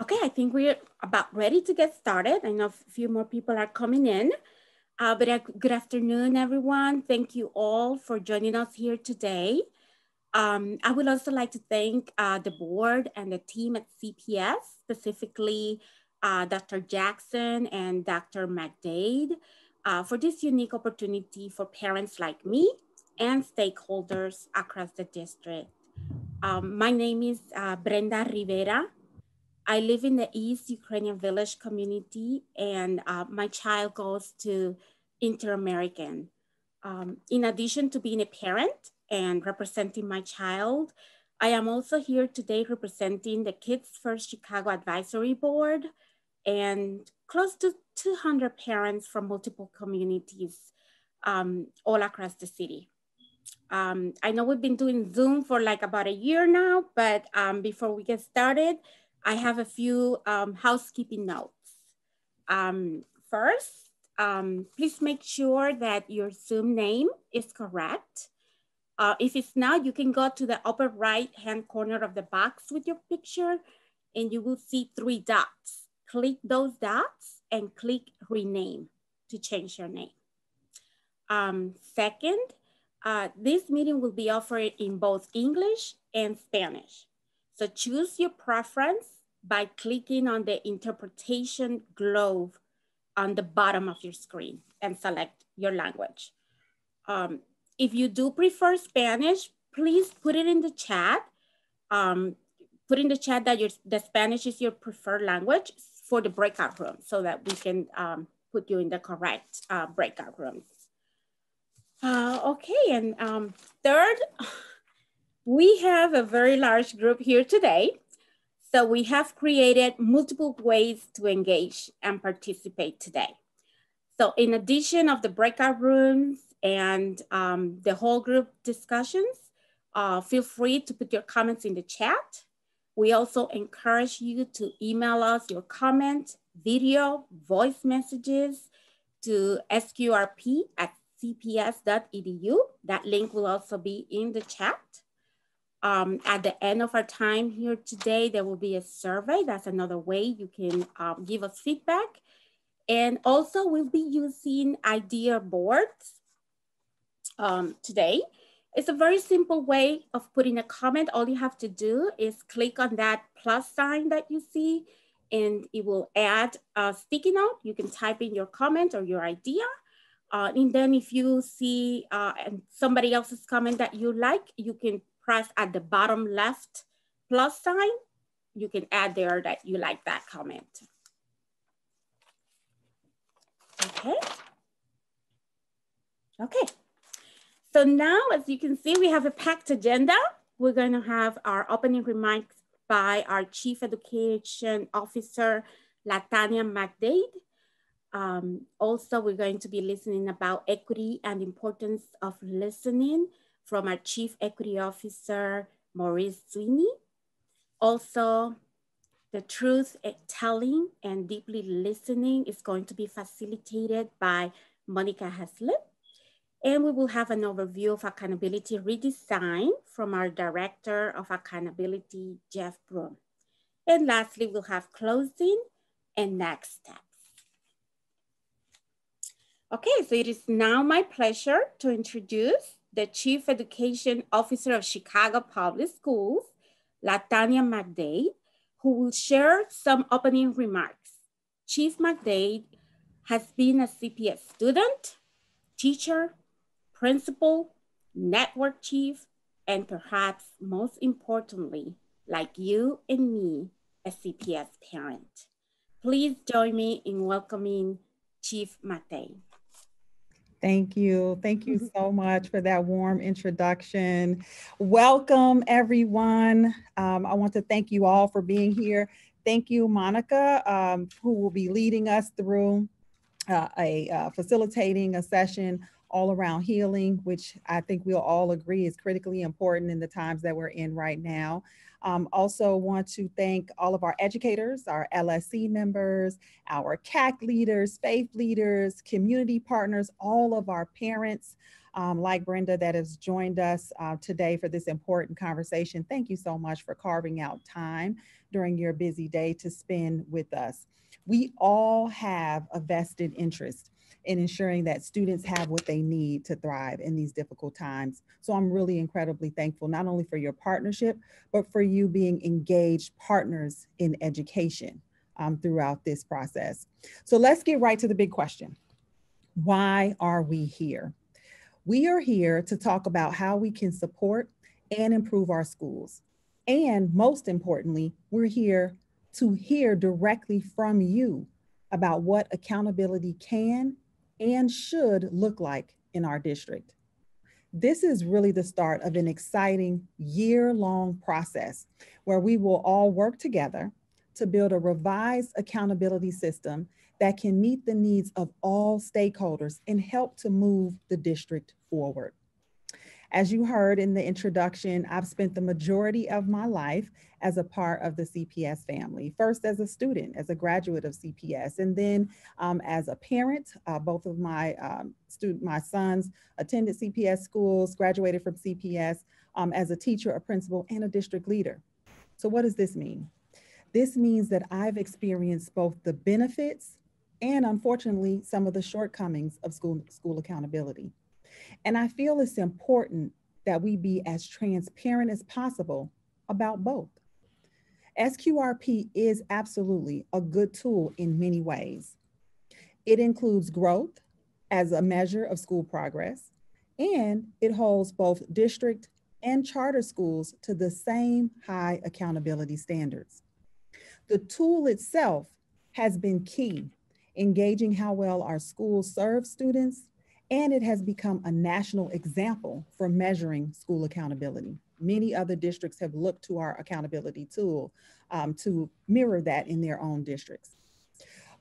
Okay, I think we're about ready to get started. I know a few more people are coming in, good afternoon, everyone. Thank you all for joining us here today. I would also like to thank the board and the team at CPS, specifically Dr. Jackson and Dr. McDade, for this unique opportunity for parents like me and stakeholders across the district. My name is Brenda Rivera. I live in the East Ukrainian Village community, and my child goes to Inter-American. In addition to being a parent and representing my child, I am also here today representing the Kids First Chicago Advisory Board and close to 200 parents from multiple communities all across the city. I know we've been doing Zoom for like about a year now, but before we get started, I have a few housekeeping notes. First, please make sure that your Zoom name is correct. If it's not, you can go to the upper right-hand corner of the box with your picture and you will see 3 dots. Click those dots and click rename to change your name. Second, this meeting will be offered in both English and Spanish. So choose your preference by clicking on the interpretation globe on the bottom of your screen and select your language. If you do prefer Spanish, please put it in the chat. Put in the chat that the Spanish is your preferred language for the breakout room so that we can put you in the correct breakout rooms. Okay, and third, we have a very large group here today. So we have created multiple ways to engage and participate today. So in addition of the breakout rooms and the whole group discussions, feel free to put your comments in the chat. We also encourage you to email us your comment, video, voice messages to sqrp@cps.edu. That link will also be in the chat. At the end of our time here today, there will be a survey. That's another way you can give us feedback. And also we'll be using idea boards today. It's a very simple way of putting a comment. All you have to do is click on that plus sign that you see and it will add a sticky note. You can type in your comment or your idea. And then if you see somebody else's comment that you like, you can press at the bottom left plus sign. You can add there that you like that comment. Okay. Okay. So now, as you can see, we have a packed agenda. We're going to have our opening remarks by our Chief Education Officer, Latanya McDade. Also, we're going to be listening about equity and the importance of listening from our Chief Equity Officer, Maurice Sweeney. Also, the truth telling and deeply listening is going to be facilitated by Monica Haslip. And we will have an overview of accountability redesign from our Director of Accountability, Jeff Broom. And lastly, we'll have closing and next steps. Okay, so it is now my pleasure to introduce the Chief Education Officer of Chicago Public Schools, Latanya McDade, who will share some opening remarks. Chief McDade has been a CPS student, teacher, principal, network chief, and perhaps most importantly, like you and me, a CPS parent. Please join me in welcoming Chief McDade. Thank you. Thank you so much for that warm introduction. Welcome, everyone. I want to thank you all for being here. Thank you, Monica, who will be leading us through facilitating a session all around healing, which I think we'll all agree is critically important in the times that we're in right now. Also want to thank all of our educators, our LSC members, our CAC leaders, faith leaders, community partners, all of our parents, like Brenda, that has joined us today for this important conversation. Thank you so much for carving out time during your busy day to spend with us. We all have a vested interest in ensuring that students have what they need to thrive in these difficult times. So I'm really incredibly thankful, not only for your partnership, but for you being engaged partners in education throughout this process. So let's get right to the big question. Why are we here? We are here to talk about how we can support and improve our schools. And most importantly, we're here to hear directly from you about what accountability can and should look like in our district. This is really the start of an exciting year-long process where we will all work together to build a revised accountability system that can meet the needs of all stakeholders and help to move the district forward. As you heard in the introduction, I've spent the majority of my life as a part of the CPS family. First as a student, as a graduate of CPS, and then as a parent. Both of my my sons attended CPS schools, graduated from CPS, as a teacher, a principal, and a district leader. So what does this mean? This means that I've experienced both the benefits and, unfortunately, some of the shortcomings of school accountability. And I feel it's important that we be as transparent as possible about both. SQRP is absolutely a good tool in many ways. It includes growth as a measure of school progress, and it holds both district and charter schools to the same high accountability standards. The tool itself has been key, engaging how well our schools serve students, and it has become a national example for measuring school accountability. Many other districts have looked to our accountability tool to mirror that in their own districts.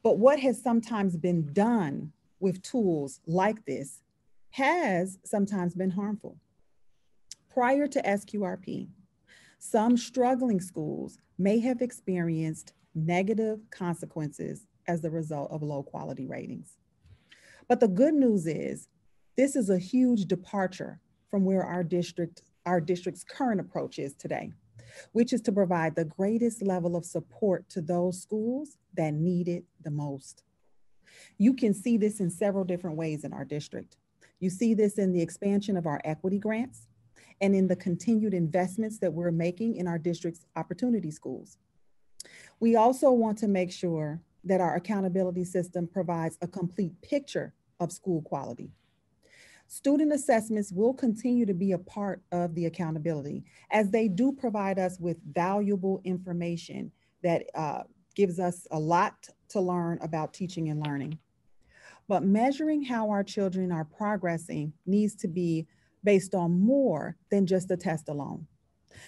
But what has sometimes been done with tools like this has sometimes been harmful. Prior to SQRP, some struggling schools may have experienced negative consequences as the result of low quality ratings. But the good news is this is a huge departure from where our district's current approach is today, which is to provide the greatest level of support to those schools that need it the most. You can see this in several different ways in our district. You see this in the expansion of our equity grants and in the continued investments that we're making in our district's opportunity schools. We also want to make sure that our accountability system provides a complete picture of school quality. Student assessments will continue to be a part of the accountability as they do provide us with valuable information that gives us a lot to learn about teaching and learning. But measuring how our children are progressing needs to be based on more than just a test alone.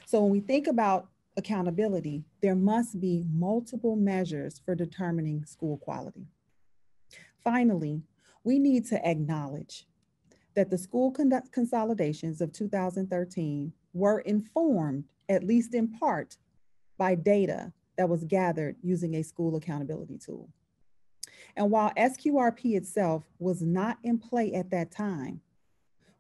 So when we think about accountability, there must be multiple measures for determining school quality. Finally, we need to acknowledge that the school consolidations of 2013 were informed, at least in part, by data that was gathered using a school accountability tool. And while SQRP itself was not in play at that time,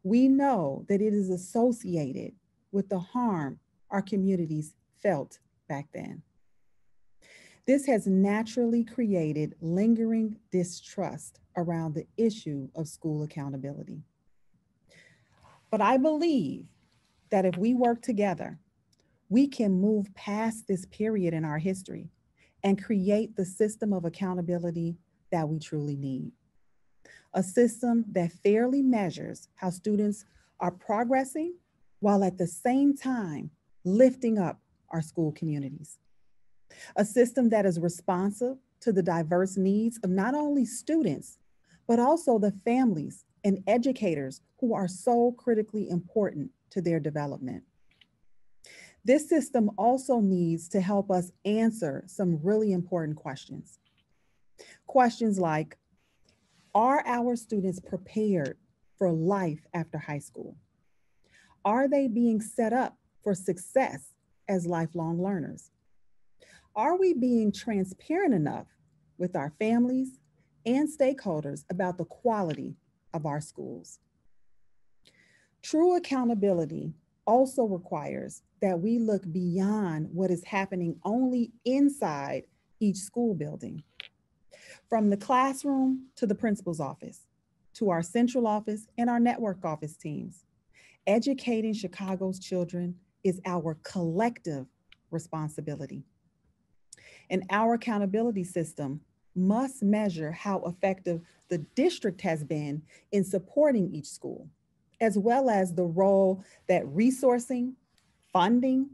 we know that it is associated with the harm our communities felt back then. This has naturally created lingering distrust around the issue of school accountability. But I believe that if we work together, we can move past this period in our history and create the system of accountability that we truly need. A system that fairly measures how students are progressing while at the same time lifting up our school communities. A system that is responsive to the diverse needs of not only students, but also the families and educators who are so critically important to their development. This system also needs to help us answer some really important questions. Questions like, are our students prepared for life after high school? Are they being set up for success as lifelong learners? Are we being transparent enough with our families and stakeholders about the quality of our schools? True accountability also requires that we look beyond what is happening only inside each school building. From the classroom to the principal's office, to our central office and our network office teams, educating Chicago's children is our collective responsibility. And our accountability system must measure how effective the district has been in supporting each school, as well as the role that resourcing, funding,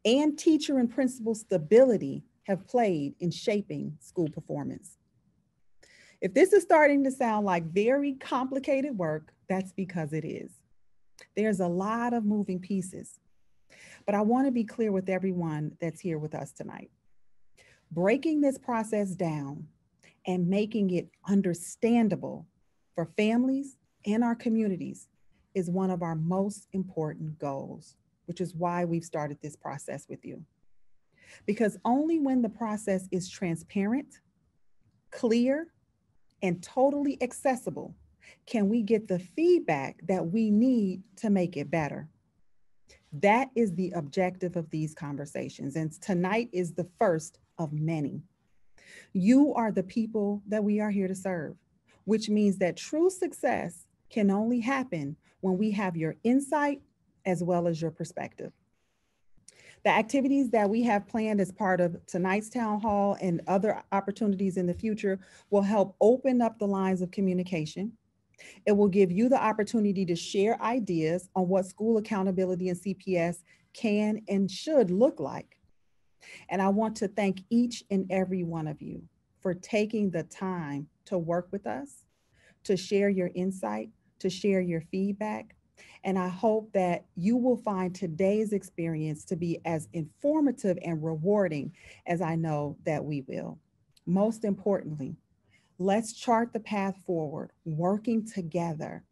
and teacher and principal stability have played in shaping school performance. If this is starting to sound like very complicated work, that's because it is. There's a lot of moving pieces, but I want to be clear with everyone that's here with us tonight. Breaking this process down and making it understandable for families and our communities is one of our most important goals, which is why we've started this process with you. Because only when the process is transparent, clear, and totally accessible can we get the feedback that we need to make it better. That is the objective of these conversations, and tonight is the first of many. You are the people that we are here to serve, which means that true success can only happen when we have your insight as well as your perspective. The activities that we have planned as part of tonight's town hall and other opportunities in the future will help open up the lines of communication. It will give you the opportunity to share ideas on what school accountability and CPS can and should look like. And I want to thank each and every one of you for taking the time to work with us, to share your insight, to share your feedback. And I hope that you will find today's experience to be as informative and rewarding as I know that we will. Most importantly, let's chart the path forward, working together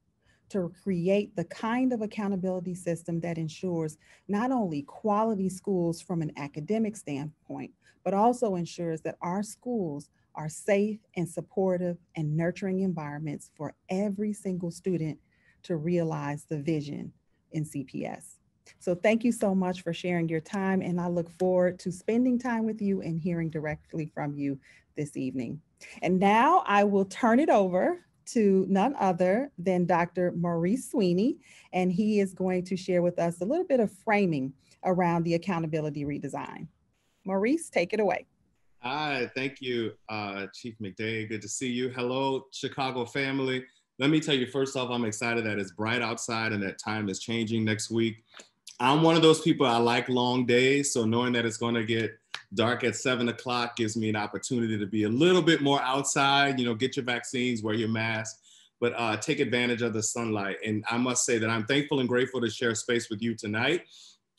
to create the kind of accountability system that ensures not only quality schools from an academic standpoint, but also ensures that our schools are safe and supportive and nurturing environments for every single student to realize the vision in CPS. So thank you so much for sharing your time, and I look forward to spending time with you and hearing directly from you this evening. And now I will turn it over to none other than Dr. Maurice Sweeney, and he is going to share with us a little bit of framing around the accountability redesign. Maurice, take it away. Hi, thank you, Chief McDade. Good to see you. Hello, Chicago family. Let me tell you, first off, I'm excited that it's bright outside and that time is changing next week. I'm one of those people, I like long days, so knowing that it's going to get dark at 7 o'clock gives me an opportunity to be a little bit more outside, get your vaccines, wear your mask, but take advantage of the sunlight. And I must say that I'm thankful and grateful to share space with you tonight.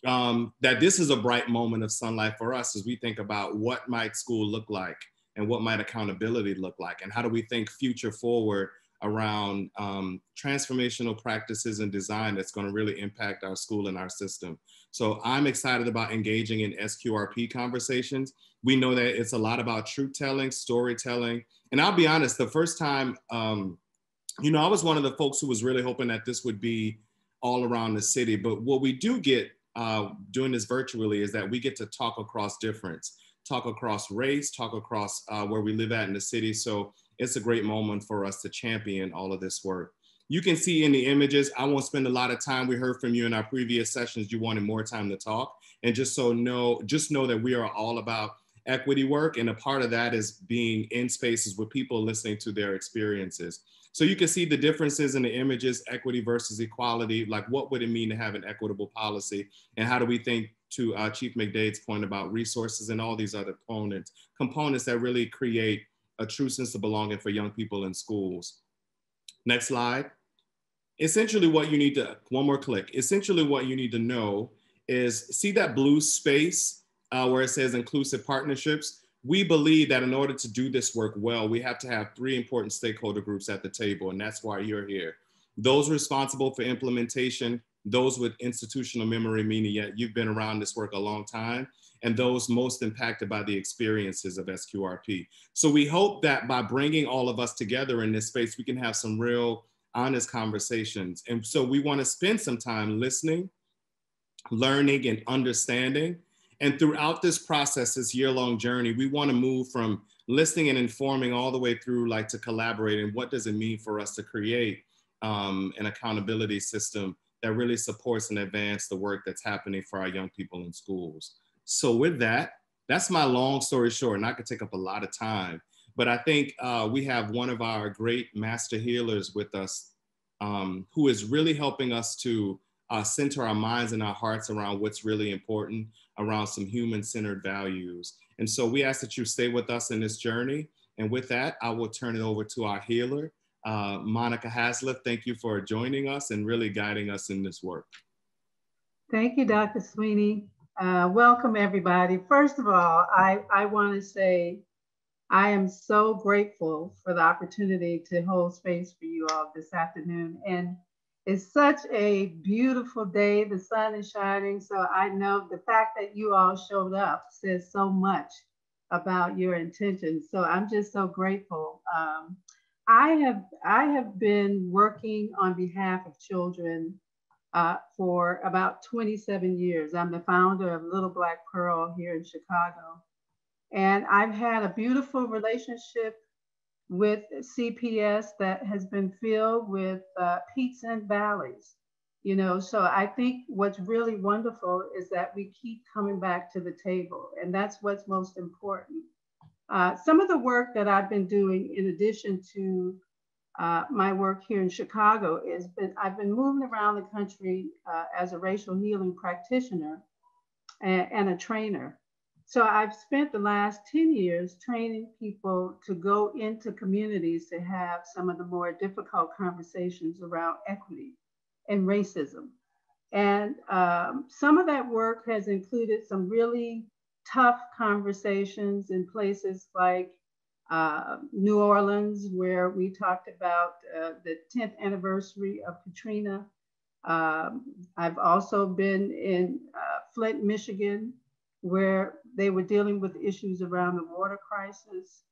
That this is a bright moment of sunlight for us as we think about what might school look like and what might accountability look like, and how do we think future forward around transformational practices and design that's going to really impact our school and our system. So I'm excited about engaging in SQRP conversations. We know that it's a lot about truth telling, storytelling. And I'll be honest, the first time, I was one of the folks who was really hoping that this would be all around the city. But what we do get doing this virtually is that we get to talk across difference, talk across race, talk across where we live at in the city. So it's a great moment for us to champion all of this work. You can see in the images, I won't spend a lot of time. We heard from you in our previous sessions, you wanted more time to talk. And just know that we are all about equity work. And a part of that is being in spaces with people listening to their experiences. So you can see the differences in the images, equity versus equality, like what would it mean to have an equitable policy? And how do we think, to Chief McDade's point about resources and all these other components that really create a true sense of belonging for young people in schools. Next slide. Essentially what you need to, one more click. Essentially what you need to know is, see that blue space where it says inclusive partnerships? We believe that in order to do this work well, we have to have 3 important stakeholder groups at the table, and that's why you're here. those responsible for implementation, those with institutional memory, meaning yet you've been around this work a long time, and those most impacted by the experiences of SQRP. So we hope that by bringing all of us together in this space, we can have some real honest conversations. And so we want to spend some time listening, learning, and understanding. And throughout this process, this year-long journey, we want to move from listening and informing all the way through like to collaborating. What does it mean for us to create an accountability system that really supports and advances the work that's happening for our young people in schools? So with that, that's my long story short, and I could take up a lot of time, but I think we have one of our great master healers with us who is really helping us to center our minds and our hearts around what's really important, around some human-centered values. And so we ask that you stay with us in this journey. And with that, I will turn it over to our healer, Monica Haslett. Thank you for joining us and really guiding us in this work. Thank you, Dr. Sweeney. Welcome, everybody. First of all, I want to say I am so grateful for the opportunity to hold space for you all this afternoon. And it's such a beautiful day. The sun is shining. So I know the fact that you all showed up says so much about your intentions. So I'm just so grateful. I have been working on behalf of children for about 27 years. I'm the founder of Little Black Pearl here in Chicago. And I've had a beautiful relationship with CPS that has been filled with peaks and valleys, you know. So I think what's really wonderful is that we keep coming back to the table, and that's what's most important. Some of the work that I've been doing in addition to my work here in Chicago is I've been moving around the country as a racial healing practitioner and a trainer. So I've spent the last 10 years training people to go into communities to have some of the more difficult conversations around equity and racism. And some of that work has included some really tough conversations in places like New Orleans, where we talked about the 10th anniversary of Katrina. I've also been in Flint, Michigan, where they were dealing with issues around the water crisis.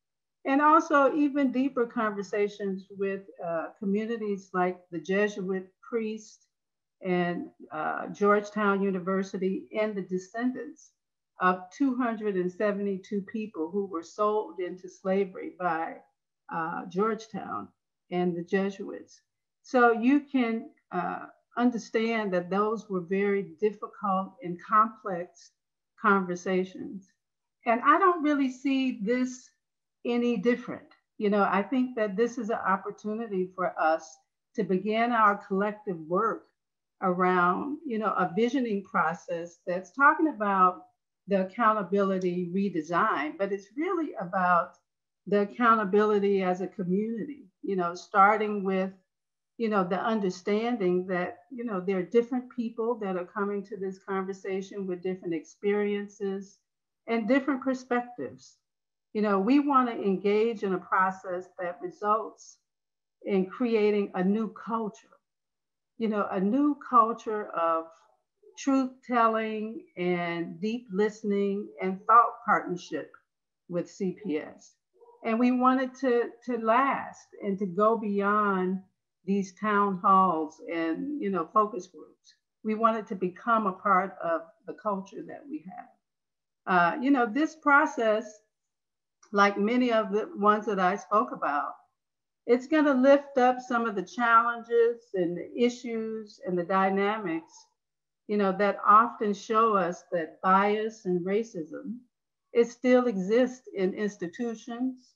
And also even deeper conversations with communities like the Jesuit priest and Georgetown University and the descendants of 272 people who were sold into slavery by Georgetown and the Jesuits. So you can understand that those were very difficult and complex conversations. And I don't really see this any different. You know, I think that this is an opportunity for us to begin our collective work around, you know, a visioning process that's talking about the accountability redesign, but it's really about the accountability as a community, you know, starting with, you know, the understanding that, you know, there are different people that are coming to this conversation with different experiences and different perspectives. You know, we want to engage in a process that results in creating a new culture, you know, a new culture of truth telling and deep listening and thought partnership with CPS. And we wanted to last and to go beyond these town halls and, you know, focus groups. We wanted to become a part of the culture that we have. You know, this process, like many of the ones that I spoke about, it's going to lift up some of the challenges and the issues and the dynamics, you know, that often show us that bias and racism, it still exists in institutions,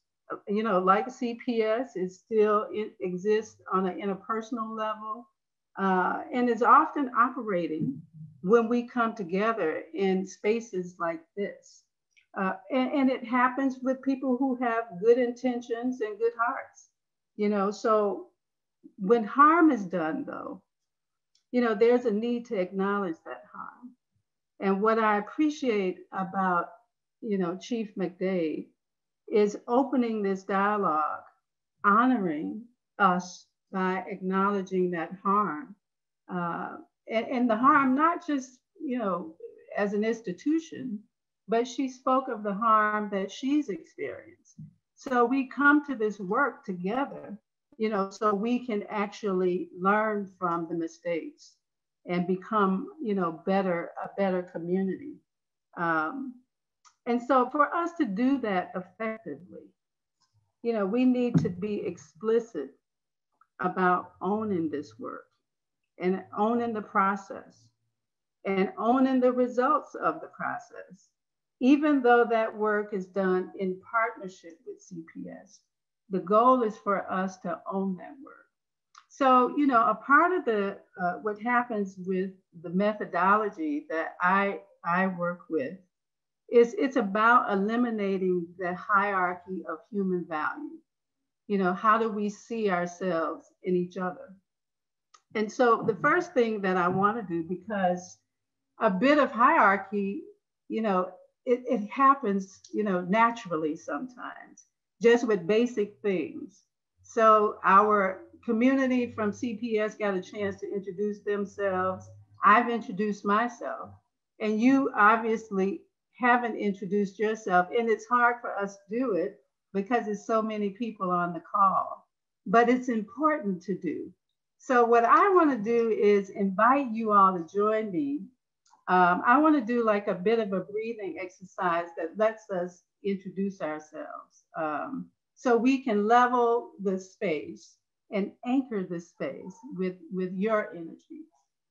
you know, like CPS, it exists on an interpersonal level, and is often operating when we come together in spaces like this. And it happens with people who have good intentions and good hearts, you know. So when harm is done, though, you know, there's a need to acknowledge that harm. And what I appreciate about, you know, Chief McDade is opening this dialogue, honoring us by acknowledging that harm. And the harm, not just, you know, as an institution, but she spoke of the harm that she's experienced. So we come to this work together, you know, so we can actually learn from the mistakes and become, you know, a better community. And so for us to do that effectively, you know, we need to be explicit about owning this work and owning the process and owning the results of the process. Even though that work is done in partnership with CPS, the goal is for us to own that work. So, you know, a part of the what happens with the methodology that I work with is it's about eliminating the hierarchy of human value. You know, how do we see ourselves in each other? And so the first thing that I want to do, because a bit of hierarchy, you know, it happens, you know, naturally sometimes, just with basic things. So our community from CPS got a chance to introduce themselves. I've introduced myself, and you obviously haven't introduced yourself. And it's hard for us to do it because there's so many people on the call, but it's important to do. So what I want to do is invite you all to join me. I want to do like a bit of a breathing exercise that lets us introduce ourselves, so we can level the space and anchor the space with your energy.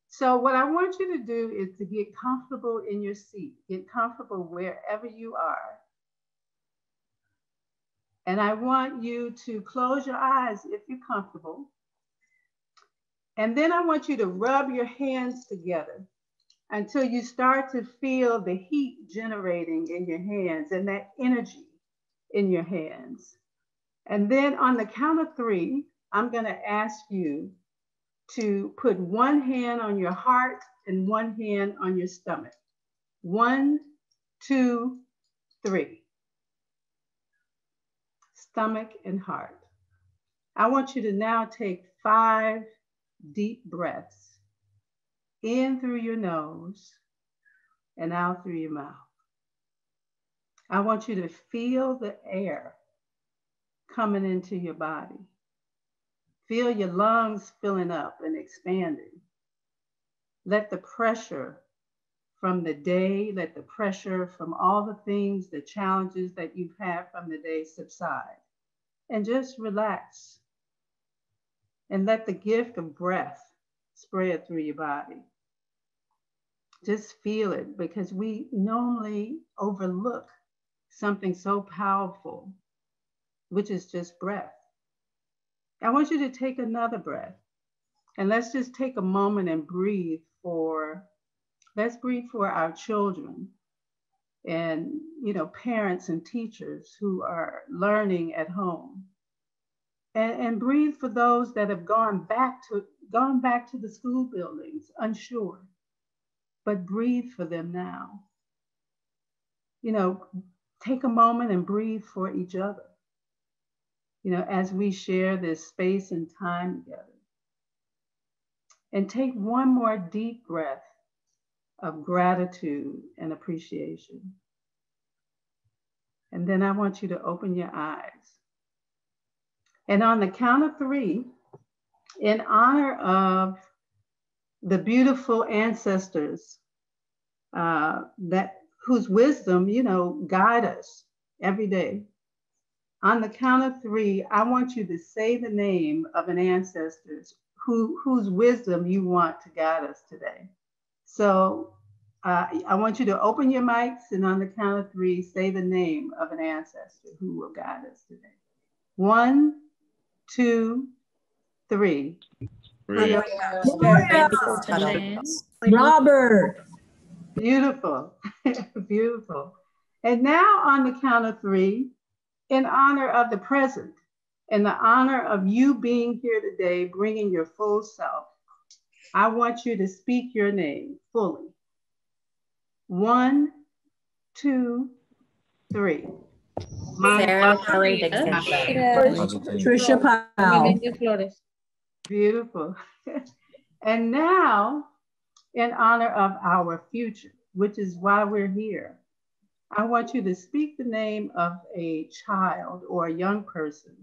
So what I want you to do is to get comfortable in your seat, get comfortable wherever you are. And I want you to close your eyes if you're comfortable. And then I want you to rub your hands together until you start to feel the heat generating in your hands and that energy in your hands. And then on the count of 3, I'm going to ask you to put one hand on your heart and one hand on your stomach. 1, 2, 3. Stomach and heart. I want you to now take 5 deep breaths. In through your nose and out through your mouth. I want you to feel the air coming into your body. Feel your lungs filling up and expanding. Let the pressure from the day, let the pressure from all the things, the challenges that you've had from the day subside. And just relax. And let the gift of breath spread through your body. Just feel it, because we normally overlook something so powerful, which is just breath. I want you to take another breath, and let's just take a moment and breathe let's breathe for our children and, you know, parents and teachers who are learning at home. And breathe for those that have gone back to the school buildings, unsure. But breathe for them now. You know, take a moment and breathe for each other, you know, as we share this space and time together. And take one more deep breath of gratitude and appreciation. And then I want you to open your eyes. And on the count of 3, in honor of the beautiful ancestors whose wisdom, you know, guide us every day. On the count of 3, I want you to say the name of an ancestor whose wisdom you want to guide us today. So I want you to open your mics, and on the count of 3, say the name of an ancestor who will guide us today. 1, 2, 3. Robert. Beautiful, beautiful. And now on the count of 3, in honor of the present, in the honor of you being here today, bringing your full self, I want you to speak your name fully. 1, 2, 3. Sarah Kelly Dixon. Trisha Powell. Beautiful. And now, in honor of our future, which is why we're here, I want you to speak the name of a child or a young person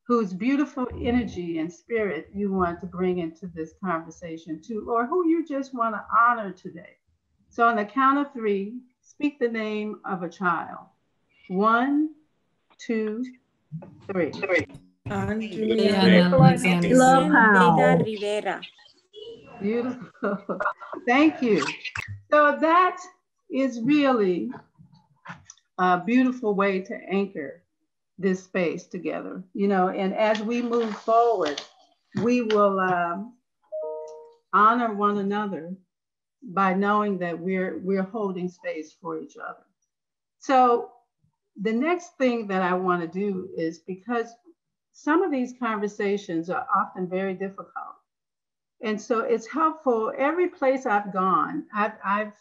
whose beautiful energy and spirit you want to bring into this conversation too, or who you just want to honor today. So on the count of three, speak the name of a child. 1, 2, 3. Edison Vega Rivera. Beautiful. Thank you. So that is really a beautiful way to anchor this space together, you know, and as we move forward, we will honor one another by knowing that we're holding space for each other. So the next thing that I want to do is, because some of these conversations are often very difficult, and so it's helpful. Every place I've gone, I've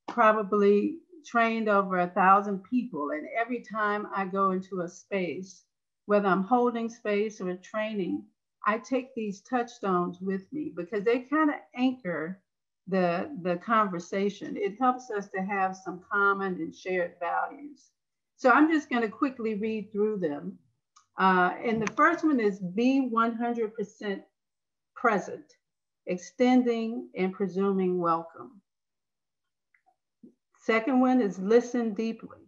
probably trained over 1,000 people, and every time I go into a space, whether I'm holding space or training, I take these touchstones with me because they kind of anchor the conversation. It helps us to have some common and shared values. So I'm just going to quickly read through them. And the first one is be 100% present, extending and presuming welcome. Second one is listen deeply.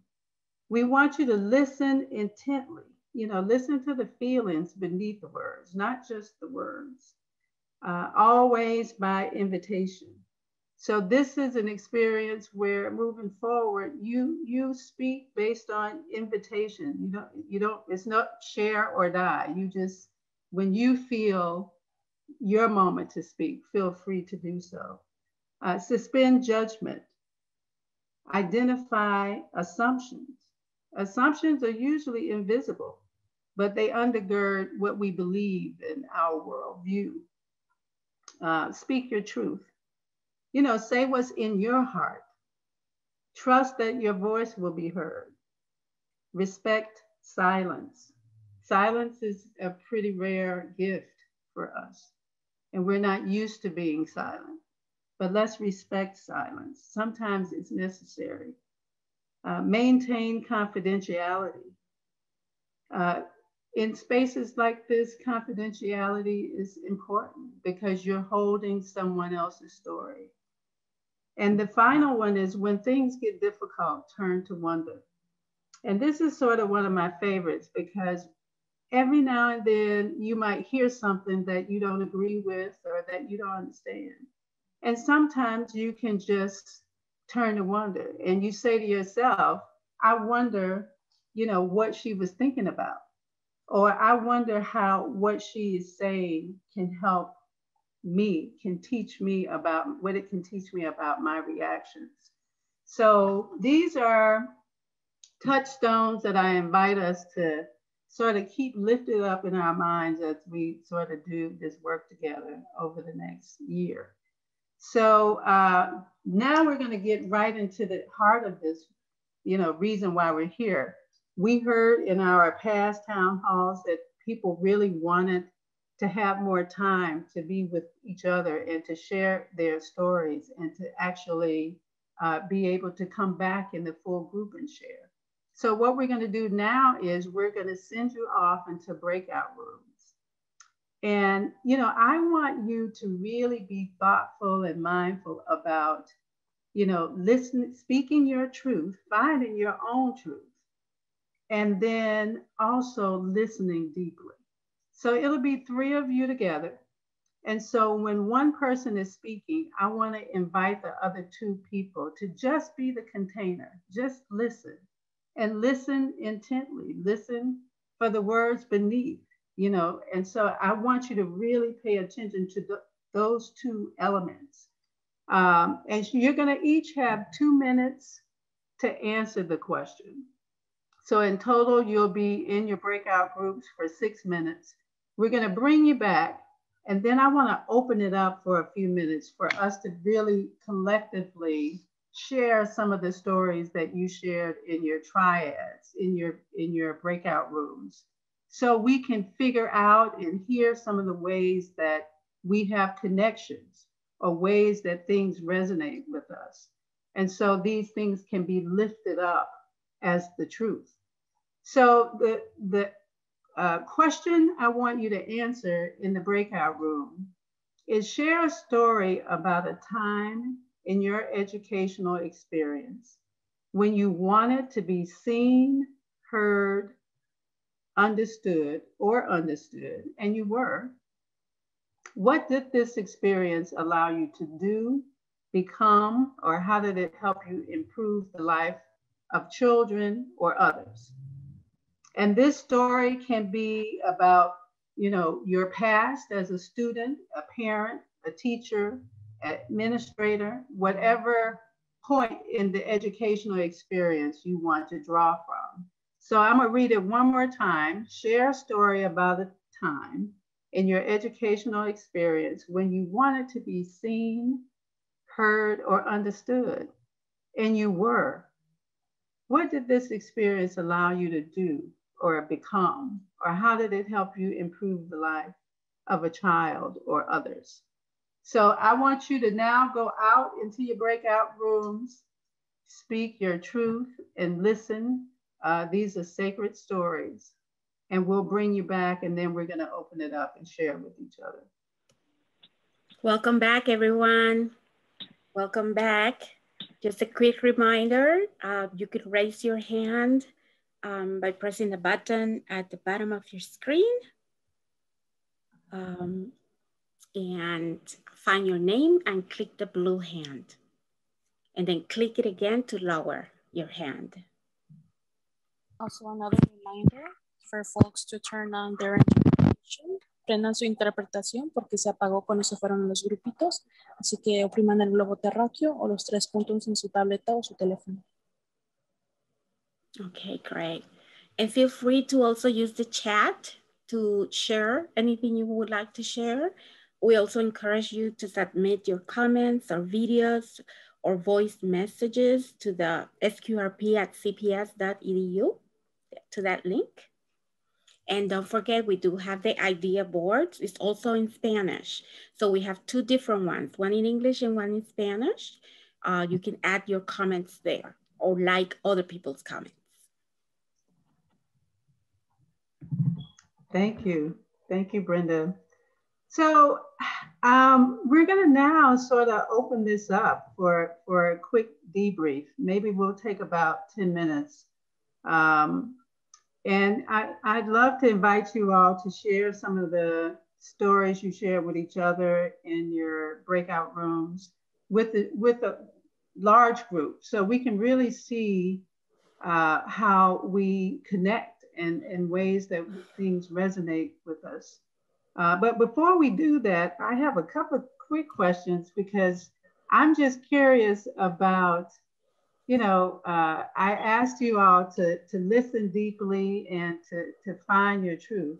We want you to listen intently, you know, listen to the feelings beneath the words, not just the words, always by invitation. So this is an experience where moving forward, you speak based on invitation. You don't, it's not share or die. You just, when you feel your moment to speak, feel free to do so. Suspend judgment. Identify assumptions. Assumptions are usually invisible, but they undergird what we believe in our worldview. Speak your truth. You know, say what's in your heart. Trust that your voice will be heard. Respect silence. Silence is a pretty rare gift for us, and we're not used to being silent. But let's respect silence. Sometimes it's necessary. Maintain confidentiality. In spaces like this, confidentiality is important because you're holding someone else's story. And the final one is when things get difficult, turn to wonder. And this is sort of one of my favorites because every now and then you might hear something that you don't agree with or that you don't understand. And sometimes you can just turn to wonder and you say to yourself, I wonder, you know, what she was thinking about, or I wonder how what she is saying can help me, can teach me about what it can teach me about my reactions. So these are touchstones that I invite us to sort of keep lifted up in our minds as we sort of do this work together over the next year. So now we're going to get right into the heart of this, you know, reason why we're here. We heard in our past town halls that people really wanted to have more time to be with each other and to share their stories and to actually be able to come back in the full group and share. So what we're going to do now is we're going to send you off into breakout rooms. And, you know, I want you to really be thoughtful and mindful about, you know, listening, speaking your truth, finding your own truth, and then also listening deeply. So it'll be 3 of you together. And so when one person is speaking, I want to invite the other 2 people to just be the container, just listen and listen intently, listen for the words beneath. You know, and so I want you to really pay attention to those 2 elements. And you're going to each have 2 minutes to answer the question. So in total, you'll be in your breakout groups for 6 minutes. We're going to bring you back. And then I want to open it up for a few minutes for us to really collectively share some of the stories that you shared in your triads, in your breakout rooms. So we can figure out and hear some of the ways that we have connections or ways that things resonate with us. And so these things can be lifted up as the truth. So the question I want you to answer in the breakout room is share a story about a time in your educational experience when you wanted to be seen, heard, understood, and you were. What did this experience allow you to do, become, or how did it help you improve the life of children or others? And this story can be about, you know, your past as a student, a parent, a teacher, administrator, whatever point in the educational experience you want to draw from. So I'm gonna read it one more time. Share a story about a time in your educational experience when you wanted to be seen, heard, or understood, and you were. What did this experience allow you to do or become, or how did it help you improve the life of a child or others? So I want you to now go out into your breakout rooms, speak your truth, and listen. These are sacred stories, and we'll bring you back, and then we're going to open it up and share with each other. Welcome back, everyone. Welcome back. Just a quick reminder, you could raise your hand by pressing the button at the bottom of your screen and find your name and click the blue hand. And then click it again to lower your hand. Also, another reminder for folks to turn on their interpretation. Prendan su interpretación porque se apagó cuando se fueron los grupitos. Así que opriman el globo terráqueo o los 3 puntos en su tableta o su teléfono. Okay, great. And feel free to also use the chat to share anything you would like to share. We also encourage you to submit your comments or videos or voice messages to the SQRP@cps.edu, to that link. And don't forget, we do have the idea boards. It's also in Spanish. So we have 2 different ones, one in English and one in Spanish. You can add your comments there or like other people's comments. Thank you. Thank you, Brenda. So we're gonna now sort of open this up for a quick debrief. Maybe we'll take about 10 minutes. And I'd love to invite you all to share some of the stories you share with each other in your breakout rooms with a large group, so we can really see how we connect and ways that things resonate with us. But before we do that, I have a couple of quick questions because I'm just curious about, you know, I asked you all to listen deeply and to find your truth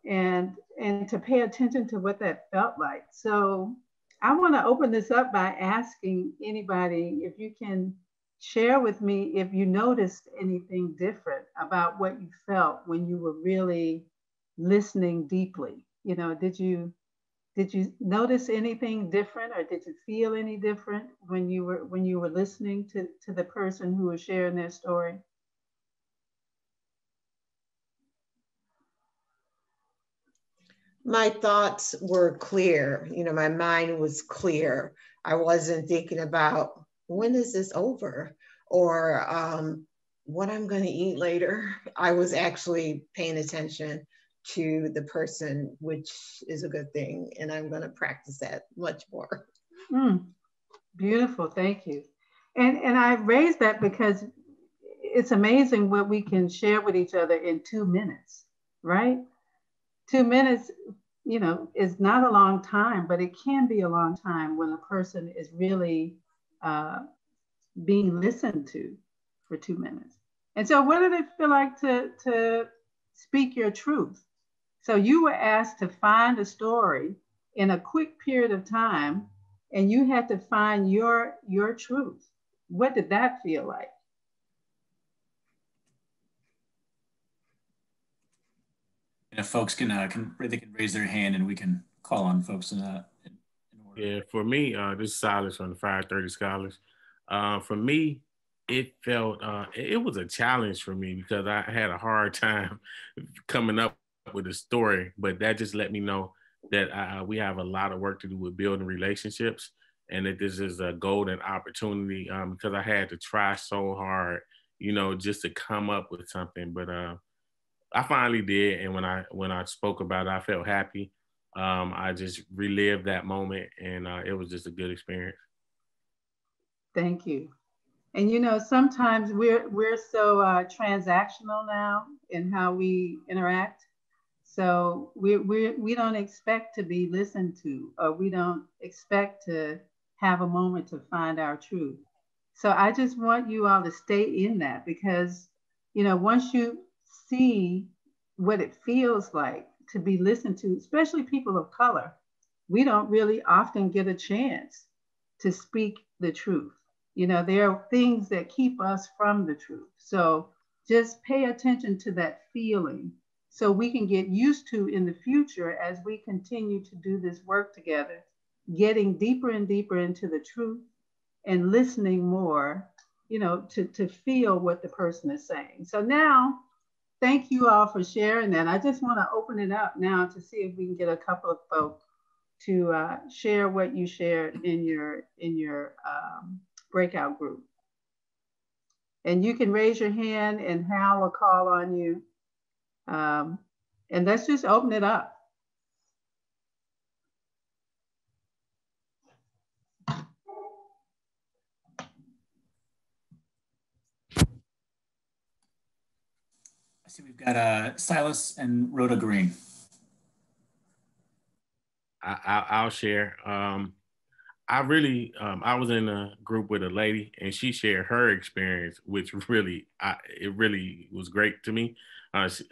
and to pay attention to what that felt like. So I want to open this up by asking anybody if you can share with me if you noticed anything different about what you felt when you were really listening deeply. You know, did you notice anything different, or did you feel any different when you were listening to the person who was sharing their story? My thoughts were clear. You know, my mind was clear. I wasn't thinking about when is this over or what I'm going to eat later. I was actually paying attention to the person, which is a good thing. And I'm going to practice that much more. Beautiful. Thank you. And I raised that because it's amazing what we can share with each other in 2 minutes, right? 2 minutes, you know, is not a long time, but it can be a long time when a person is really being listened to for 2 minutes. And so what did it feel like to speak your truth? So you were asked to find a story in a quick period of time, and you had to find your truth. What did that feel like? If folks can raise their hand and we can call on folks in order. Yeah, for me, this is Silas from the 530 Scholars. For me, it felt, it was a challenge for me because I had a hard time coming up with a story, but that just let me know that we have a lot of work to do with building relationships, and that this is a golden opportunity because I had to try so hard, you know, just to come up with something. But I finally did, and when I spoke about it, I felt happy. I just relived that moment, and it was just a good experience. Thank you. And you know, sometimes we're so transactional now in how we interact. So we don't expect to be listened to, or we don't expect to have a moment to find our truth. So I just want you all to stay in that, because, you know, once you see what it feels like to be listened to, especially people of color, we don't really often get a chance to speak the truth. You know, there are things that keep us from the truth. So just pay attention to that feeling so we can get used to in the future as we continue to do this work together, getting deeper and deeper into the truth and listening more, you know, to feel what the person is saying. So now, thank you all for sharing that. I just want to open it up now to see if we can get a couple of folks to share what you shared in your breakout group. And you can raise your hand and Hal will call on you. And let's just open it up. I see we've got Silas and Rhoda Green. I'll share. I was in a group with a lady, and she shared her experience, which really, it really was great to me. Miss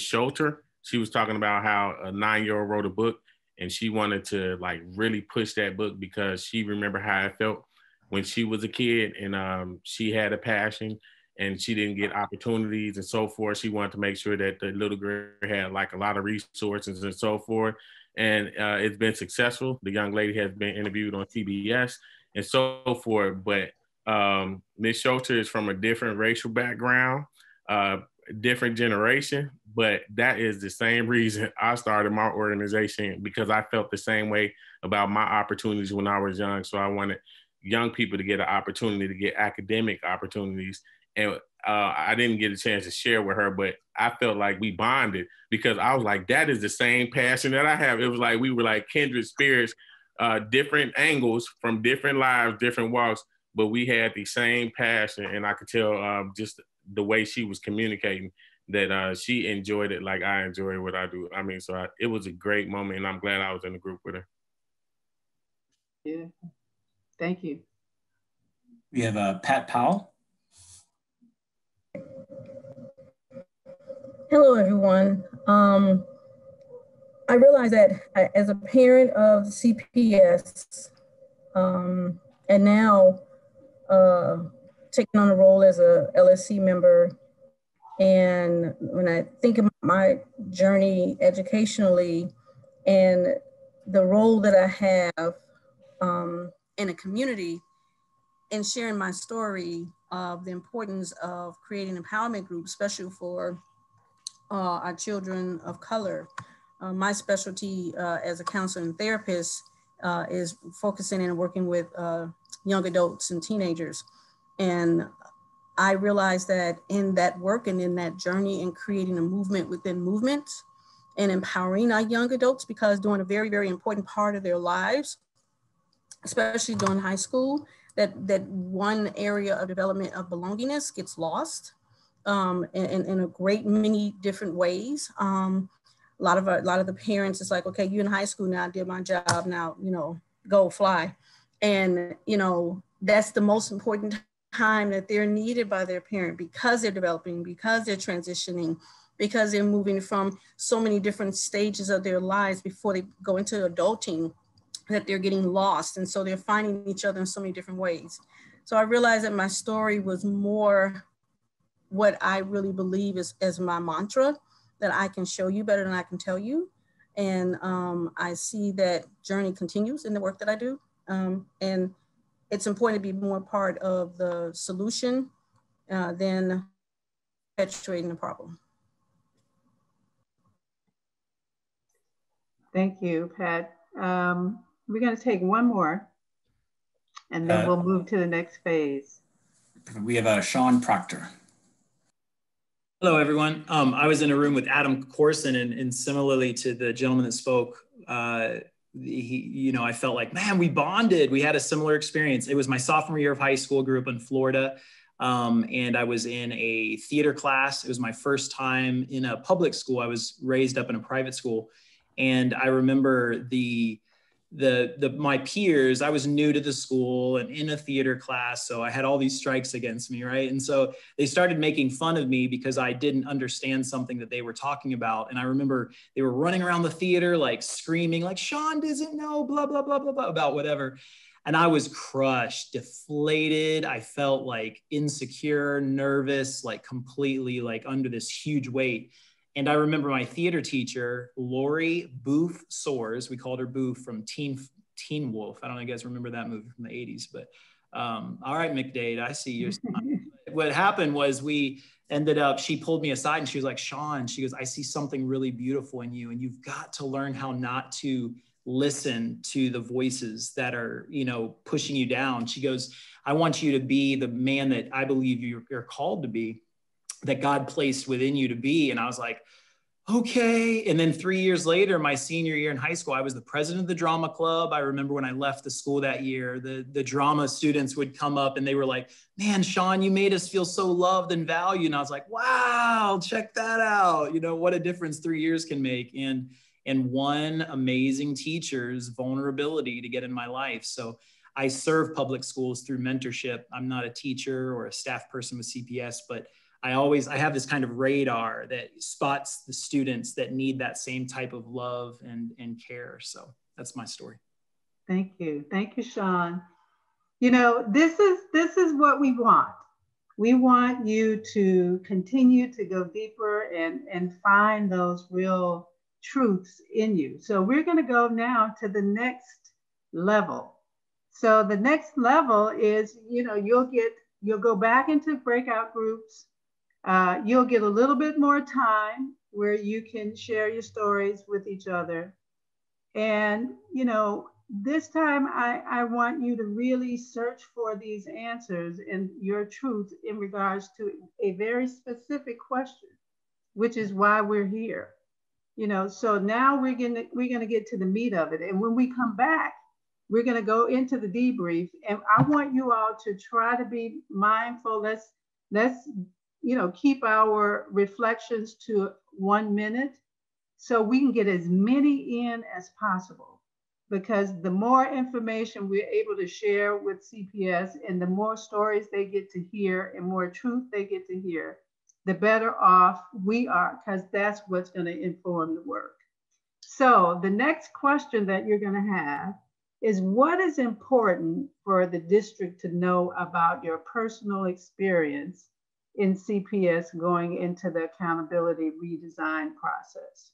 Schulter, she was talking about how a 9-year-old wrote a book, and she wanted to like really push that book because she remembered how it felt when she was a kid, and she had a passion and she didn't get opportunities and so forth. She wanted to make sure that the little girl had like a lot of resources and so forth. And it's been successful. The young lady has been interviewed on TBS and so forth. But Ms. Schulter is from a different racial background, different generation. But that is the same reason I started my organization, because I felt the same way about my opportunities when I was young. So I wanted young people to get an opportunity to get academic opportunities. And I didn't get a chance to share with her, but I felt like we bonded because I was like, that is the same passion that I have. It was like, we were like kindred spirits, different angles from different lives, different walks, but we had the same passion. And I could tell just the way she was communicating that she enjoyed it like I enjoy what I do. I mean, so it was a great moment, and I'm glad I was in the group with her. Yeah, thank you. We have Pat Powell. Hello, everyone. I realize that as a parent of CPS and now taking on a role as a LSC member, and when I think about my journey educationally and the role that I have in a community and sharing my story of the importance of creating empowerment groups, especially for our children of color. My specialty as a counselor and therapist is focusing and working with young adults and teenagers. And I realized that in that work and in that journey and creating a movement within movements and empowering our young adults, because during a very, very important part of their lives, especially during high school, that one area of development of belongingness gets lost. In a great many different ways. A lot of the parents, it's like, okay, you're in high school now, I did my job now, you know, go fly. And, you know, that's the most important time that they're needed by their parent, because they're developing, because they're transitioning, because they're moving from so many different stages of their lives before they go into adulting, that they're getting lost. And so they're finding each other in so many different ways. So I realized that my story was more what I really believe is as my mantra, that I can show you better than I can tell you. And I see that journey continues in the work that I do. And it's important to be more part of the solution than perpetuating the problem. Thank you, Pat. We're going to take one more, and then we'll move to the next phase. We have Sean Proctor. Hello, everyone. I was in a room with Adam Corson, and similarly to the gentleman that spoke, I felt like, man, we bonded. We had a similar experience. It was my sophomore year of high school, grew up in Florida, and I was in a theater class. It was my first time in a public school. I was raised up in a private school, and I remember my peers. I was new to the school and in a theater class, so I had all these strikes against me, right? And so they started making fun of me because I didn't understand something that they were talking about. And I remember they were running around the theater like screaming like, Sean doesn't know blah blah blah blah blah about whatever. And I was crushed, deflated. I felt like insecure, nervous, like completely like under this huge weight. And I remember my theater teacher, Lori Booth Soares, we called her Booth from Teen Wolf. I don't know if you guys remember that movie from the 80s, but all right, McDade, I see you. What happened was we ended up, she pulled me aside and she was like, Sean, she goes, I see something really beautiful in you, and you've got to learn how not to listen to the voices that are, pushing you down. She goes, I want you to be the man that I believe you're called to be, that God placed within you to be. And I was like, okay. And then 3 years later, my senior year in high school, I was the president of the drama club. I remember when I left the school that year, the drama students would come up and they were like, man, Sean, you made us feel so loved and valued. And I was like, wow, check that out. What a difference 3 years can make. And one amazing teacher's vulnerability to get in my life. So I serve public schools through mentorship. I'm not a teacher or a staff person with CPS, but I have this kind of radar that spots the students that need that same type of love and care. So that's my story. Thank you. Thank you, Sean. This is what we want. We want you to continue to go deeper and find those real truths in you. So we're going to go now to the next level. So the next level is, you'll go back into breakout groups. You'll get a little bit more time where you can share your stories with each other. And, this time I want you to really search for these answers and your truth in regards to a very specific question, which is why we're here. So now we're gonna get to the meat of it. And when we come back, we're gonna go into the debrief. And I want you all to try to be mindful. Let's keep our reflections to 1 minute so we can get as many in as possible, because the more information we're able to share with CPS and the more stories they get to hear and more truth they get to hear, the better off we are, because that's what's going to inform the work. So the next question that you're going to have is, what is important for the district to know about your personal experience in CPS going into the accountability redesign process?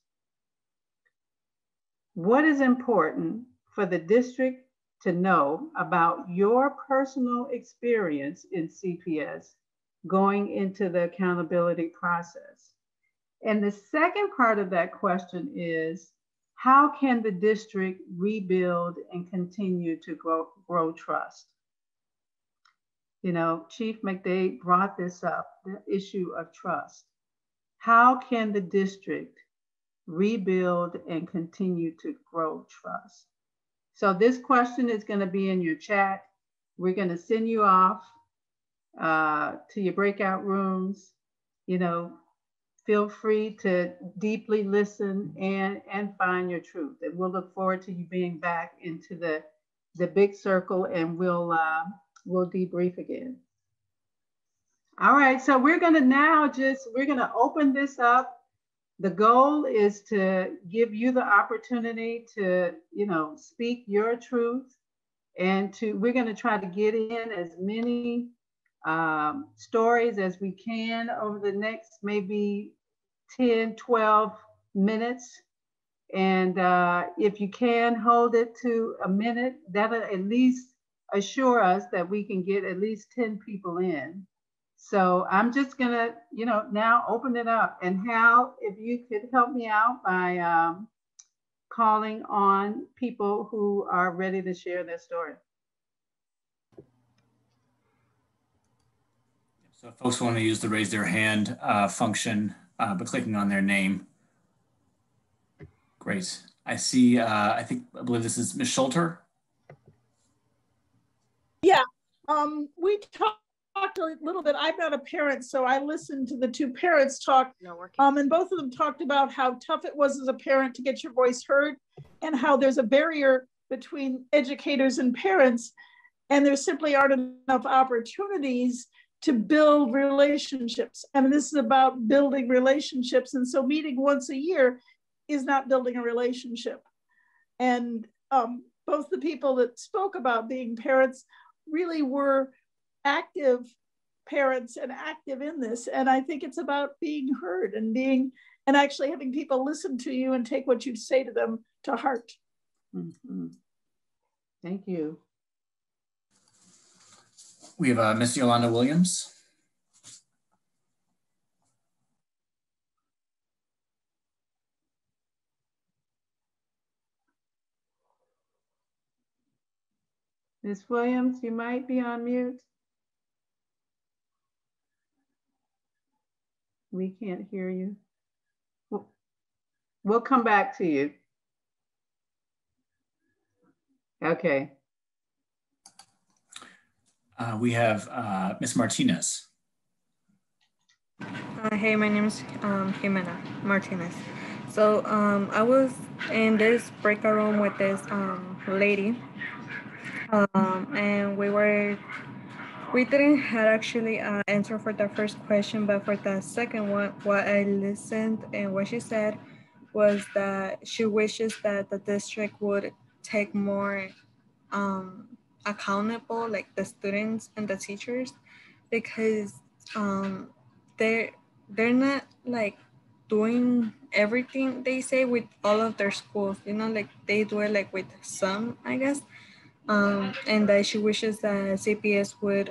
What is important for the district to know about your personal experience in CPS going into the accountability process? And the second part of that question is, how can the district rebuild and continue to grow trust? Chief McDade brought this up, the issue of trust. How can the district rebuild and continue to grow trust? So this question is going to be in your chat. We're going to send you off to your breakout rooms. Feel free to deeply listen and find your truth. And we'll look forward to you being back into the big circle, and we'll debrief again. All right, so we're gonna open this up. The goal is to give you the opportunity to, speak your truth, and we're gonna try to get in as many stories as we can over the next maybe 10, 12 minutes. And if you can hold it to a minute, that'll at least assure us that we can get at least 10 people in. So I'm just gonna, now open it up. And Hal, if you could help me out by calling on people who are ready to share their story. So if folks want to use the raise their hand function, by clicking on their name. Great. I see, I believe this is Ms. Schulter. Yeah, we talked a little bit. I'm not a parent, so I listened to the two parents talk, and both of them talked about how tough it was as a parent to get your voice heard and how there's a barrier between educators and parents, and there simply aren't enough opportunities to build relationships. I mean, this is about building relationships, and so meeting once a year is not building a relationship. And both the people that spoke about being parents really were active parents and active in this. And I think it's about being heard and actually having people listen to you and take what you say to them to heart. Mm-hmm. Thank you. We have Miss Yolanda Williams. Ms. Williams, you might be on mute. We can't hear you. We'll come back to you. Okay. We have Ms. Martinez. Hey, my name is Jimena Martinez. So I was in this breakout room with this lady, and we didn't have actually an answer for the first question, but for the second one, what I listened and what she said was that she wishes that the district would take more accountable, like the students and the teachers, because they're not like doing everything they say with all of their schools, like they do it like with some, I guess. And that she wishes that CPS would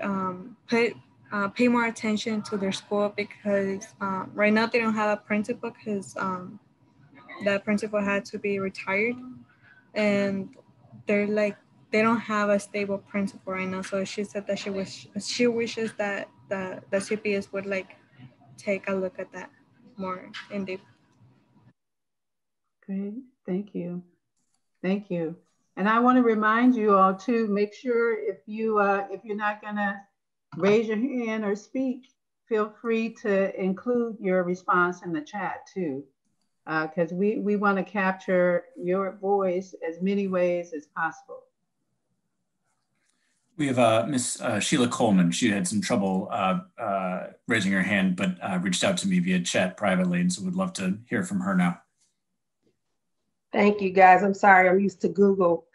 pay more attention to their school, because right now they don't have a principal because that principal had to be retired, and they don't have a stable principal right now. So she said that she wishes that the CPS would like take a look at that more in depth. Great, thank you. Thank you. And I want to remind you all to make sure if you're not gonna raise your hand or speak, feel free to include your response in the chat too, because we want to capture your voice as many ways as possible. We have Miss Sheila Coleman. She had some trouble raising her hand, but reached out to me via chat privately, and so would love to hear from her now. Thank you, guys. I'm sorry, I'm used to Google.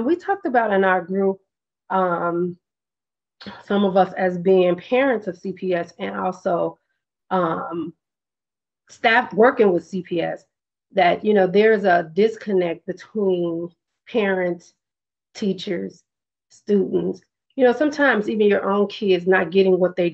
We talked about in our group, some of us as being parents of CPS and also staff working with CPS, that, there's a disconnect between parents, teachers, students. Sometimes even your own kids not getting what they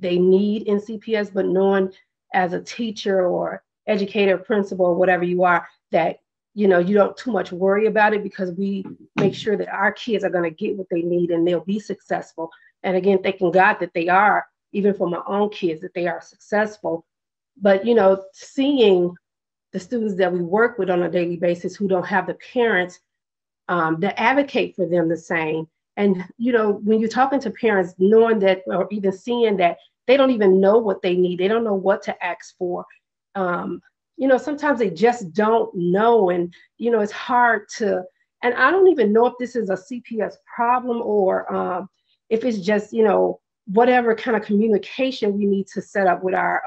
need in CPS, but knowing as a teacher or educator, principal, or whatever you are, that you don't too much worry about it, because we make sure that our kids are going to get what they need and they'll be successful. And again, thanking God that they are, even for my own kids, that they are successful. But seeing the students that we work with on a daily basis who don't have the parents that advocate for them the same, and when you're talking to parents, knowing that, or even seeing that they don't even know what they need, they don't know what to ask for. Sometimes they just don't know, and it's hard to, and I don't even know if this is a CPS problem or if it's just whatever kind of communication we need to set up with our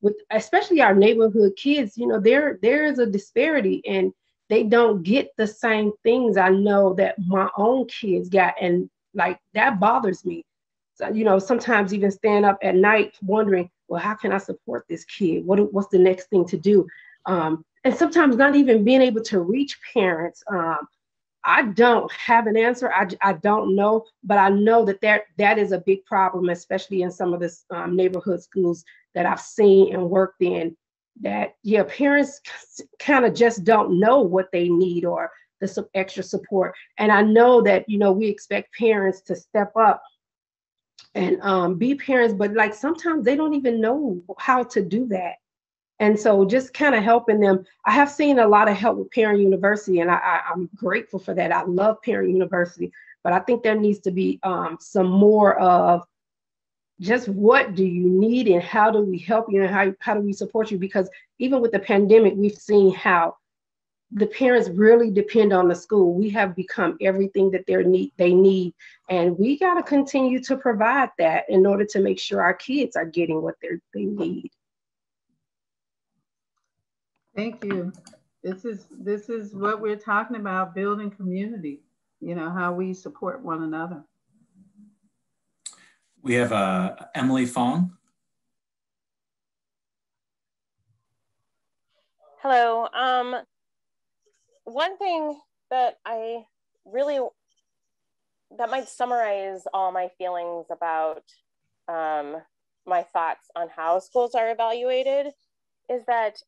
with especially our neighborhood kids. There is a disparity, and they don't get the same things I know that my own kids got, and like that bothers me. So sometimes even stand up at night wondering, well, how can I support this kid? What's the next thing to do? and sometimes not even being able to reach parents. I don't have an answer. I don't know, but I know that is a big problem, especially in some of the neighborhood schools that I've seen and worked in, that, yeah, parents kind of just don't know what they need or the extra support. And I know that, we expect parents to step up and be parents, but like sometimes they don't even know how to do that. And so just kind of helping them. I have seen a lot of help with Parent University, and I'm grateful for that. I love Parent University, but I think there needs to be some more of just what do you need and how do we help you and how do we support you? Because even with the pandemic, we've seen how the parents really depend on the school. We have become everything that they need, and we got to continue to provide that in order to make sure our kids are getting what they need. Thank you. This is what we're talking about, building community, how we support one another. We have Emily Fong. Hello. One thing that might summarize all my feelings about my thoughts on how schools are evaluated is that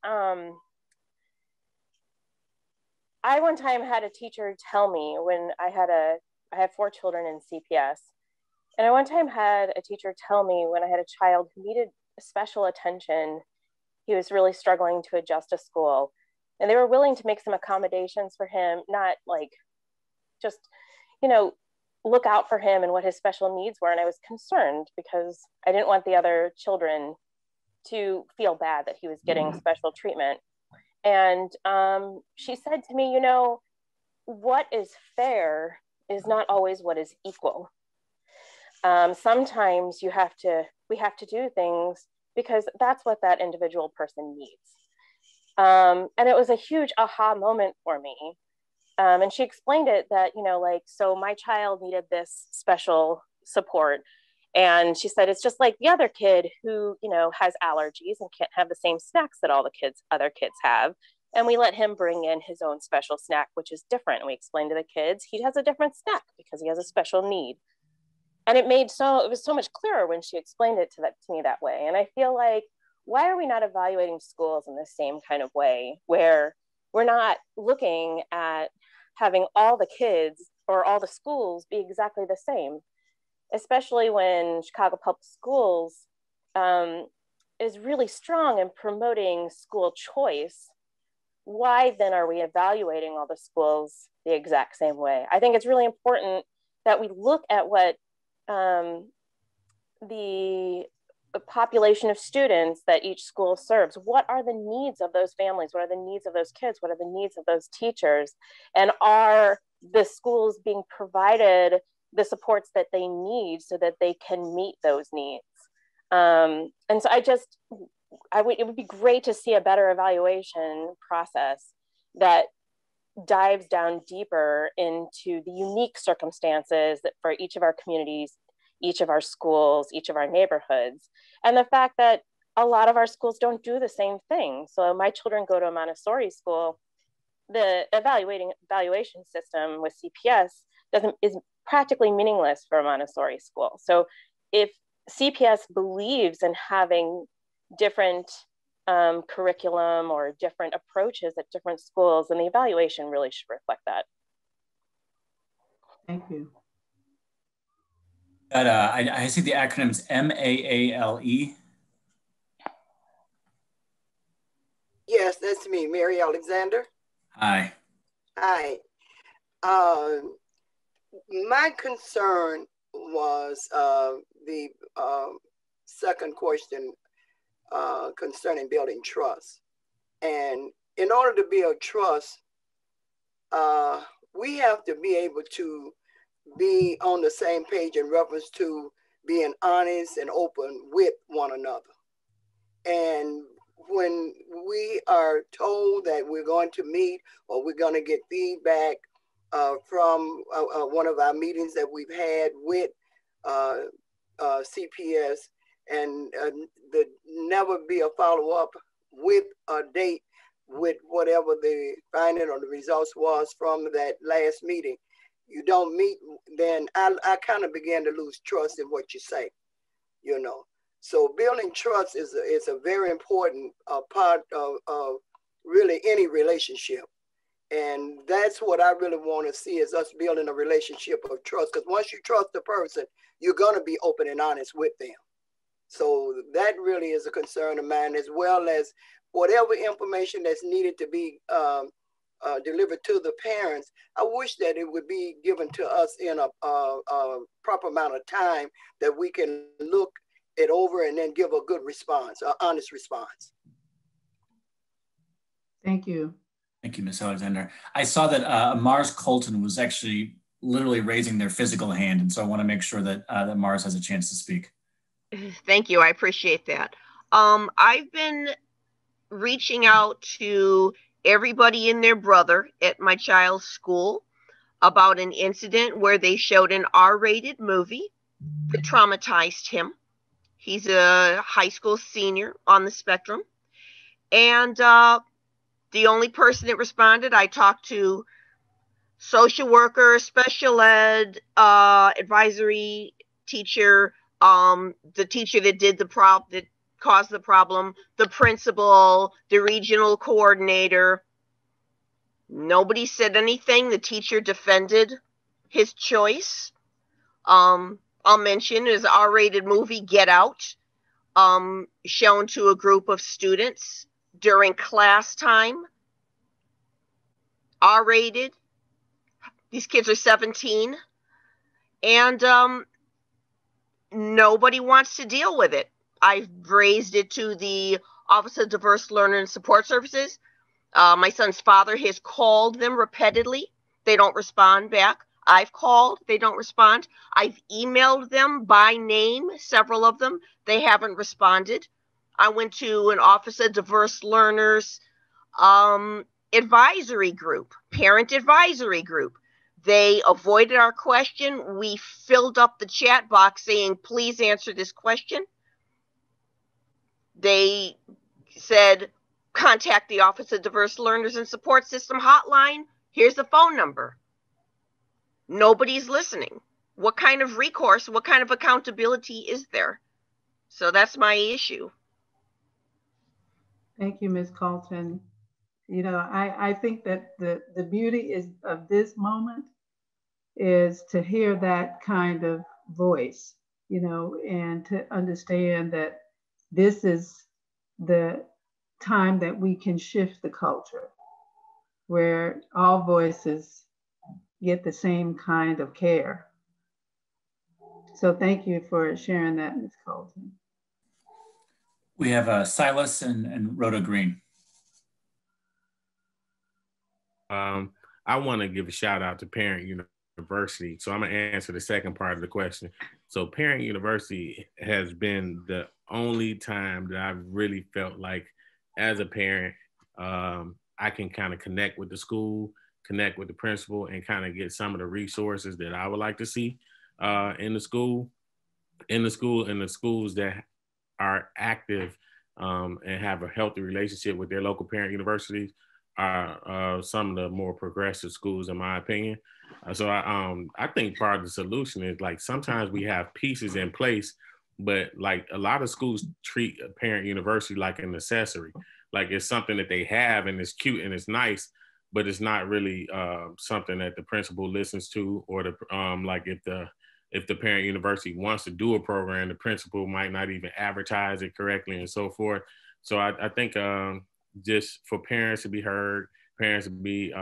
I one time had a teacher tell me when I have 4 children in CPS, and I one time had a teacher tell me when I had a child who needed special attention, he was really struggling to adjust to school, and they were willing to make some accommodations for him, not like just, look out for him and what his special needs were. And I was concerned because I didn't want the other children to feel bad that he was getting special treatment. And she said to me, what is fair is not always what is equal. Sometimes we have to do things because that's what that individual person needs. And it was a huge aha moment for me. And she explained it that, so my child needed this special support. And she said, it's just like the other kid who, has allergies and can't have the same snacks that all the other kids have. And we let him bring in his own special snack, which is different. And we explained to the kids, he has a different snack because he has a special need. And it was so much clearer when she explained it to me that way. And I feel like, why are we not evaluating schools in the same kind of way, where we're not looking at having all the kids or all the schools be exactly the same, especially when Chicago Public Schools is really strong in promoting school choice? Why then are we evaluating all the schools the exact same way? I think it's really important that we look at what the population of students that each school serves. What are the needs of those families? What are the needs of those kids? What are the needs of those teachers? And are the schools being provided the supports that they need so that they can meet those needs? And so it would be great to see a better evaluation process that dives down deeper into the unique circumstances that for each of our communities, each of our schools, each of our neighborhoods, and the fact that a lot of our schools don't do the same thing. So my children go to a Montessori school. The evaluation system with CPS is practically meaningless for a Montessori school. So if CPS believes in having different curriculum or different approaches at different schools, then the evaluation really should reflect that. Thank you. I see the acronyms MAALE. Yes, that's me, Mary Alexander. Hi. Hi. My concern was the second question concerning building trust. And in order to build trust, we have to be able to be on the same page in reference to being honest and open with one another. And when we are told that we're going to meet or we're going to get feedback from one of our meetings that we've had with CPS, and never be a follow-up with a date with whatever the finding or the results was from that last meeting, you don't meet, then I kind of began to lose trust in what you say, you know. So building trust is a very important part of really any relationship. And that's what I really want to see, is us building a relationship of trust. Because once you trust the person, you're going to be open and honest with them. So that really is a concern of mine, as well as whatever information that's needed to be delivered to the parents. I wish that it would be given to us in a proper amount of time, that we can look it over and then give a good response, an honest response. Thank you. Thank you, Ms. Alexander. I saw that Mars Colton was actually literally raising their physical hand, and so I want to make sure that that Mars has a chance to speak. Thank you. I appreciate that. I've been reaching out to everybody and their brother at my child's school about an incident where they showed an R-rated movie that traumatized him. He's a high school senior on the spectrum. And the only person that responded, I talked to social worker, special ed, advisory teacher, the teacher that did that caused the problem, the principal, the regional coordinator. Nobody said anything. The teacher defended his choice. I'll mention his R-rated movie, Get Out, shown to a group of students during class time. R-rated. These kids are 17. And nobody wants to deal with it. I've raised it to the Office of Diverse Learner and Support Services. My son's father has called them repeatedly. They don't respond back. I've called. They don't respond. I've emailed them by name, several of them. They haven't responded. I went to an Office of Diverse Learners advisory group, parent advisory group. They avoided our question. We filled up the chat box saying, please answer this question. They said, contact the Office of Diverse Learners and Support System hotline. Here's the phone number. Nobody's listening. What kind of recourse, what kind of accountability is there? So that's my issue. Thank you, Ms. Colton. You know, I think that the beauty is of this moment is to hear that kind of voice, you know, and to understand that this is the time that we can shift the culture, where all voices get the same kind of care. So thank you for sharing that, Ms. Colton. We have Silas and Rhoda Green. I want to give a shout out to Parent University. So I'm going to answer the second part of the question. So Parent University has been the only time that I've really felt like, as a parent, I can kind of connect with the school, connect with the principal, and kind of get some of the resources that I would like to see in the schools that are active and have a healthy relationship with their local parent universities are some of the more progressive schools, in my opinion. So I think part of the solution is, like, sometimes we have pieces in place, but like a lot of schools treat a parent university like an accessory, like it's something that they have and it's cute and it's nice, but it's not really something that the principal listens to, or the like if the parent university wants to do a program, the principal might not even advertise it correctly and so forth. So I think just for parents to be heard, parents to be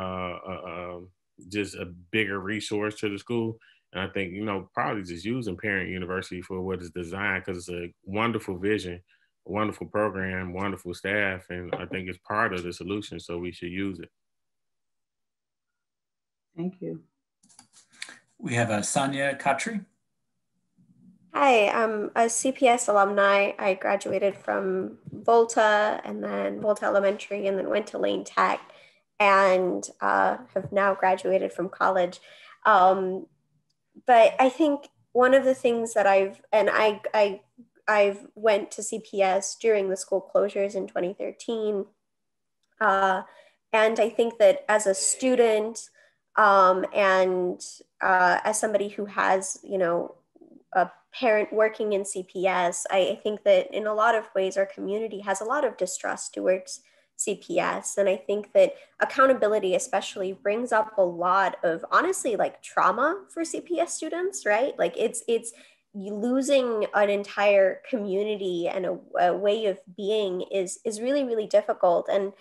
just a bigger resource to the school. And I think, you know, probably just using Parent University for what it's designed, because it's a wonderful vision, a wonderful program, wonderful staff, and I think it's part of the solution, so we should use it. Thank you. We have Sanya Khatri. Hi, I'm a CPS alumni. I graduated from Volta and then Volta Elementary, and then went to Lane Tech, and have now graduated from college. But I think one of the things that I've went to CPS during the school closures in 2013. And I think that as a student and as somebody who has, you know, a parent working in CPS, I think that in a lot of ways our community has a lot of distrust towards CPS. And I think that accountability especially brings up a lot of, honestly, like trauma for CPS students, right? Like it's losing an entire community and a way of being is really, really difficult. And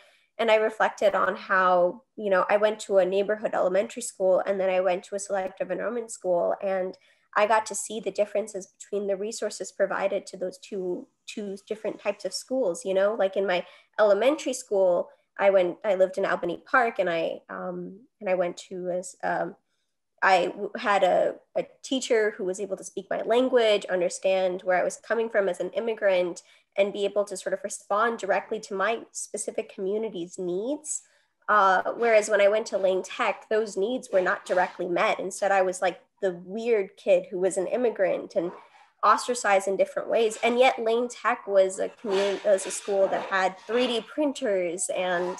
I reflected on how, you know, I went to a neighborhood elementary school and then I went to a selective enrollment school, and I got to see the differences between the resources provided to those two different types of schools. You know, like in my elementary school, I lived in Albany Park, and I went to I had a teacher who was able to speak my language, understand where I was coming from as an immigrant, and be able to sort of respond directly to my specific community's needs. Whereas when I went to Lane Tech, those needs were not directly met. Instead, I was like the weird kid who was an immigrant and ostracized in different ways. And yet Lane Tech was a school that had 3D printers and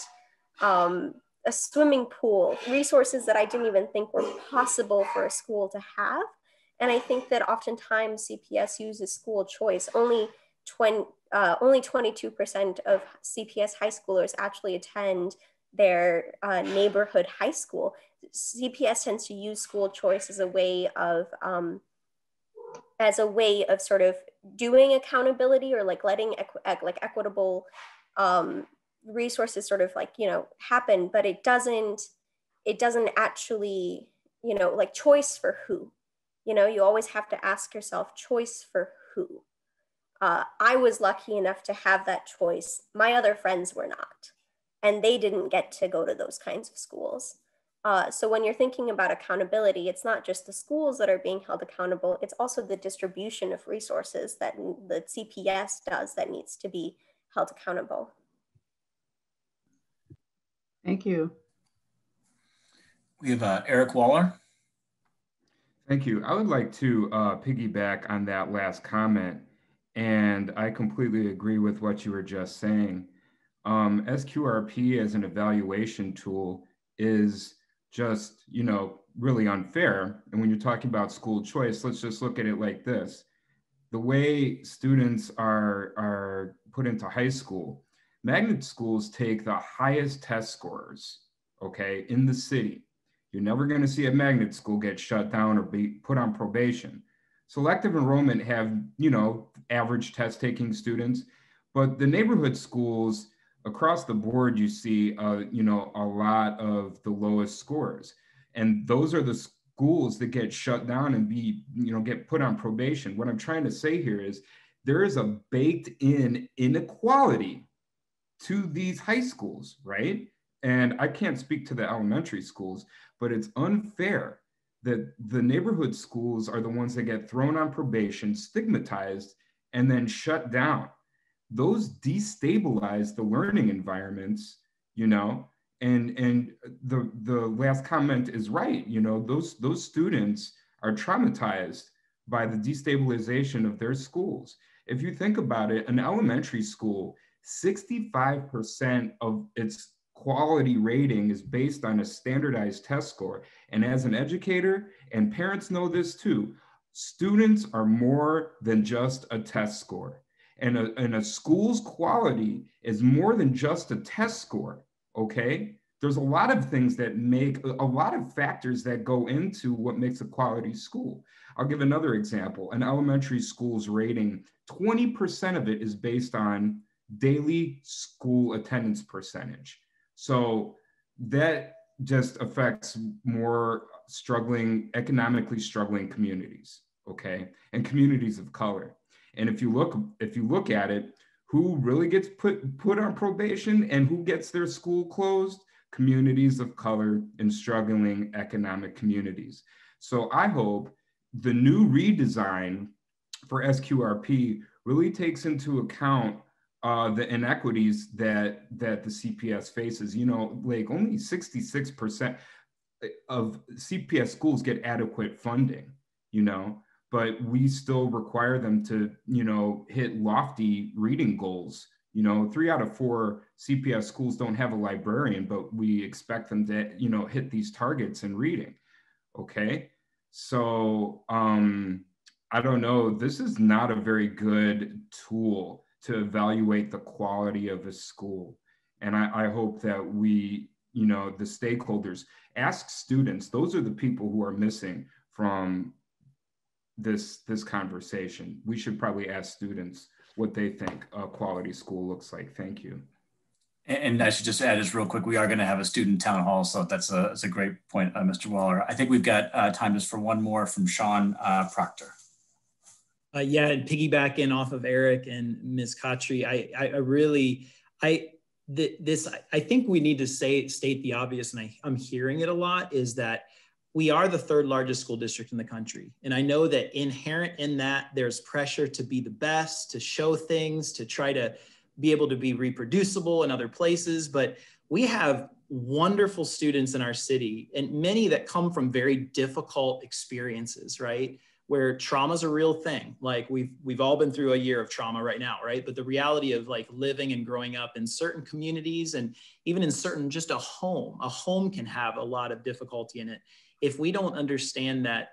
a swimming pool, resources that I didn't even think were possible for a school to have. And I think that oftentimes CPS uses school choice. Only 22% of CPS high schoolers actually attend their neighborhood high school. CPS tends to use school choice as a way of sort of doing accountability, or like letting equitable resources sort of like, you know, happen, but it doesn't actually, you know, like choice for who, you know, you always have to ask yourself, choice for who. I was lucky enough to have that choice. My other friends were not, and they didn't get to go to those kinds of schools. So when you're thinking about accountability, it's not just the schools that are being held accountable, it's also the distribution of resources that the CPS does that needs to be held accountable. Thank you. We have Eric Waller. Thank you. I would like to piggyback on that last comment, and I completely agree with what you were just saying. SQRP as an evaluation tool is just, you know, really unfair. And when you're talking about school choice, let's just look at it like this. The way students are put into high school, magnet schools take the highest test scores, okay, in the city. You're never going to see a magnet school get shut down or be put on probation. Selective enrollment have, you know, average test taking students, but the neighborhood schools across the board, you see, you know, a lot of the lowest scores. And those are the schools that get shut down and be, you know, get put on probation. What I'm trying to say here is there is a baked in inequality to these high schools, right? And I can't speak to the elementary schools, but it's unfair that the neighborhood schools are the ones that get thrown on probation, stigmatized, and then shut down. Those destabilize the learning environments, you know, and the last comment is right. You know, those students are traumatized by the destabilization of their schools. If you think about it, an elementary school, 65% of its quality rating is based on a standardized test score. And as an educator, and parents know this too, students are more than just a test score. And a school's quality is more than just a test score, okay? There's a lot of things that make, a lot of factors that go into what makes a quality school. I'll give another example. An elementary school's rating, 20% of it is based on daily school attendance percentage. So that just affects more economically struggling communities, okay? And communities of color. And if you look at it, who really gets put on probation and who gets their school closed? Communities of color and struggling economic communities. So I hope the new redesign for SQRP really takes into account the inequities that the CPS faces. You know, like only 66% of CPS schools get adequate funding, you know, but we still require them to, you know, hit lofty reading goals, You know, 3 out of 4 CPS schools don't have a librarian, but we expect them to, you know, hit these targets in reading. Okay. So I don't know, this is not a very good tool to evaluate the quality of a school. And I hope that we, you know, the stakeholders, ask students. Those are the people who are missing from this conversation. We should probably ask students what they think a quality school looks like. Thank you. And I should just add just real quick, we are going to have a student town hall. So that's a great point, Mr. Waller. I think we've got time just for one more from Sean Proctor. Yeah, and piggybacking off of Eric and Ms. Khatri, I think we need to state the obvious, and I'm hearing it a lot, is that we are the 3rd largest school district in the country. And I know that inherent in that, there's pressure to be the best, to show things, to try to be able to be reproducible in other places. But we have wonderful students in our city, and many that come from very difficult experiences, right? Where trauma is a real thing. Like we've all been through a year of trauma right now, right? But the reality of like living and growing up in certain communities, and even in certain, just a home can have a lot of difficulty in it. If we don't understand that,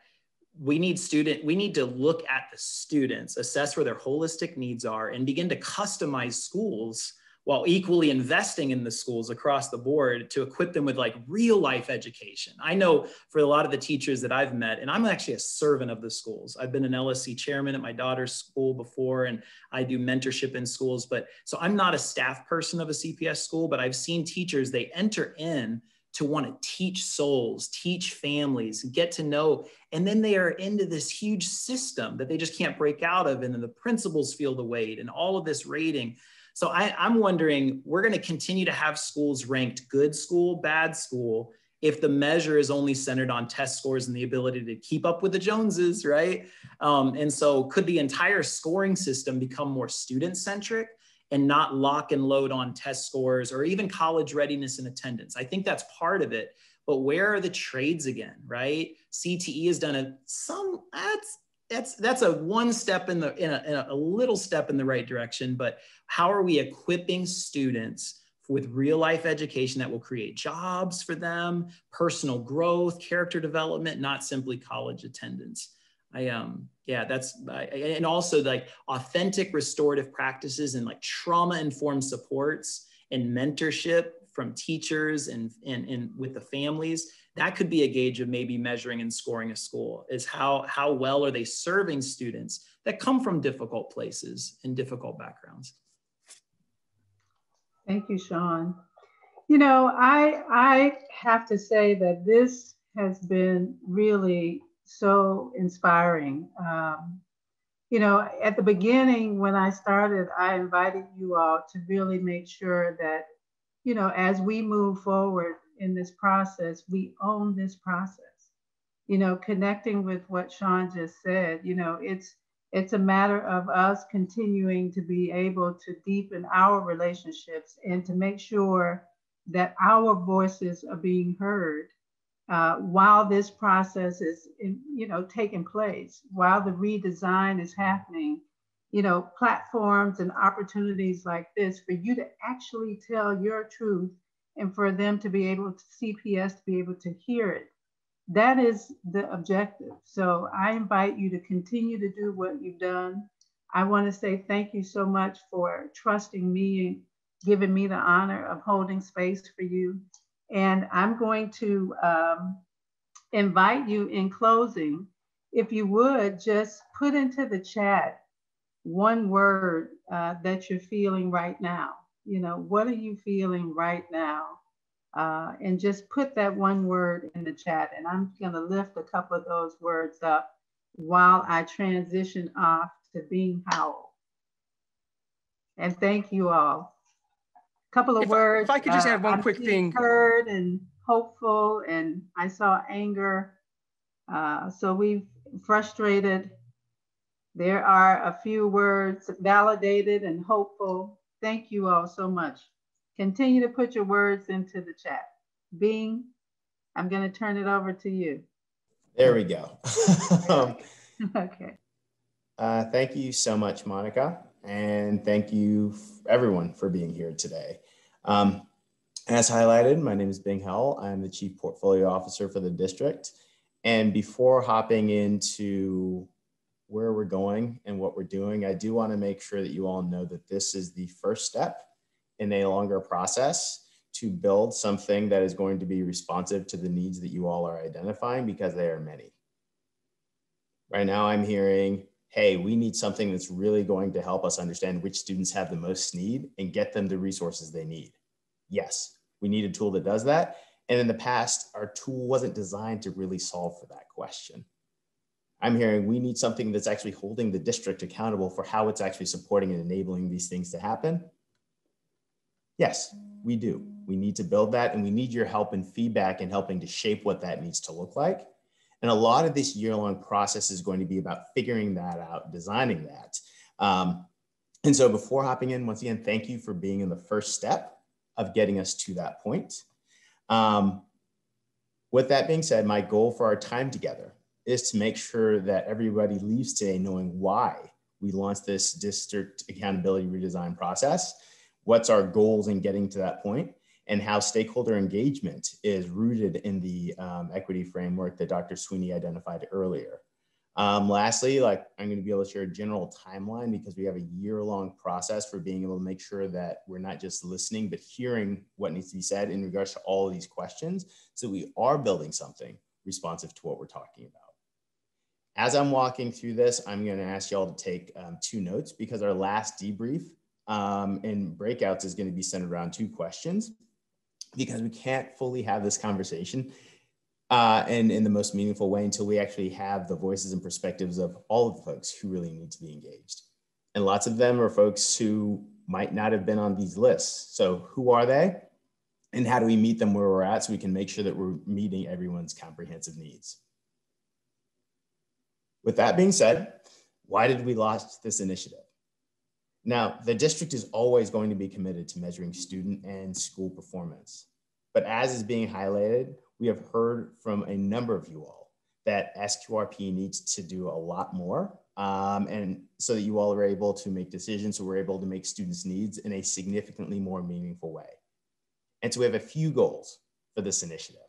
we need to look at the students, assess where their holistic needs are, and begin to customize schools while equally investing in the schools across the board to equip them with like real life education. I know for a lot of the teachers that I've met, and I'm actually a servant of the schools. I've been an LSC chairman at my daughter's school before, and I do mentorship in schools. But so I'm not a staff person of a CPS school, but I've seen teachers, they enter in to want to teach souls, teach families, get to know, and then they are into this huge system that they just can't break out of, and then the principals feel the weight and all of this rating. So I'm wondering, we're going to continue to have schools ranked good school, bad school, if the measure is only centered on test scores and the ability to keep up with the Joneses, right? And so could the entire scoring system become more student-centric and not lock and load on test scores or even college readiness and attendance? I think that's part of it, but where are the trades again, right? CTE has done that's a one step in a little step in the right direction, but how are we equipping students with real life education that will create jobs for them, personal growth, character development, not simply college attendance? And also like authentic restorative practices and like trauma-informed supports and mentorship from teachers and with the families. That could be a gauge of maybe measuring and scoring a school, is how well are they serving students that come from difficult places and difficult backgrounds. Thank you, Sean. You know, I have to say that this has been really so inspiring. You know, at the beginning when I started, I invited you all to really make sure that, you know, as we move forward in this process, we own this process. You know, connecting with what Sean just said, you know, it's a matter of us continuing to be able to deepen our relationships and to make sure that our voices are being heard while this process is, you know, taking place, while the redesign is happening. You know, platforms and opportunities like this for you to actually tell your truth and for them to be able to, CPS to be able to hear it. That is the objective. So I invite you to continue to do what you've done. I want to say thank you so much for trusting me and giving me the honor of holding space for you. And I'm going to invite you in closing, if you would just put into the chat one word that you're feeling right now. You know, what are you feeling right now? And just put that one word in the chat. And I'm going to lift a couple of those words up while I transition off to Being Howell. And thank you all. A couple of words. If I could just add one quick thing. Heard and hopeful, and I saw anger. So we've frustrated. There are a few words, validated and hopeful. Thank you all so much. Continue to put your words into the chat. Bing, I'm going to turn it over to you. There we go. Okay. Thank you so much, Monica. and thank you everyone for being here today. As highlighted, my name is Bing Howell. I'm the Chief Portfolio Officer for the district. And before hopping into where we're going and what we're doing, I do want to make sure that you all know that this is the first step in a longer process to build something that is going to be responsive to the needs that you all are identifying, because they are many. Right now I'm hearing, hey, we need something that's really going to help us understand which students have the most need and get them the resources they need. Yes, we need a tool that does that. And in the past, our tool wasn't designed to really solve for that question. I'm hearing we need something that's actually holding the district accountable for how it's actually supporting and enabling these things to happen. Yes, we do. We need to build that, and we need your help and feedback in helping to shape what that needs to look like. And a lot of this year-long process is going to be about figuring that out, designing that. And so before hopping in, once again, thank you for being in the first step of getting us to that point. With that being said, my goal for our time together is to make sure that everybody leaves today knowing why we launched this district accountability redesign process, what's our goals in getting to that point, and how stakeholder engagement is rooted in the equity framework that Dr. Sweeney identified earlier. Lastly, I'm going to be able to share a general timeline, because we have a year-long process for being able to make sure that we're not just listening, but hearing what needs to be said in regards to all of these questions, so we are building something responsive to what we're talking about. As I'm walking through this, I'm going to ask y'all to take 2 notes, because our last debrief in breakouts is going to be centered around 2 questions, because we can't fully have this conversation and in the most meaningful way until we actually have the voices and perspectives of all of the folks who really need to be engaged. And lots of them are folks who might not have been on these lists. So who are they? And how do we meet them where we're at so we can make sure that we're meeting everyone's comprehensive needs? With that being said, why did we launch this initiative? Now, the district is always going to be committed to measuring student and school performance. But as is being highlighted, we have heard from a number of you all that SQRP needs to do a lot more, and so that you all are able to make decisions, so we're able to make students' needs in a significantly more meaningful way. And so we have a few goals for this initiative.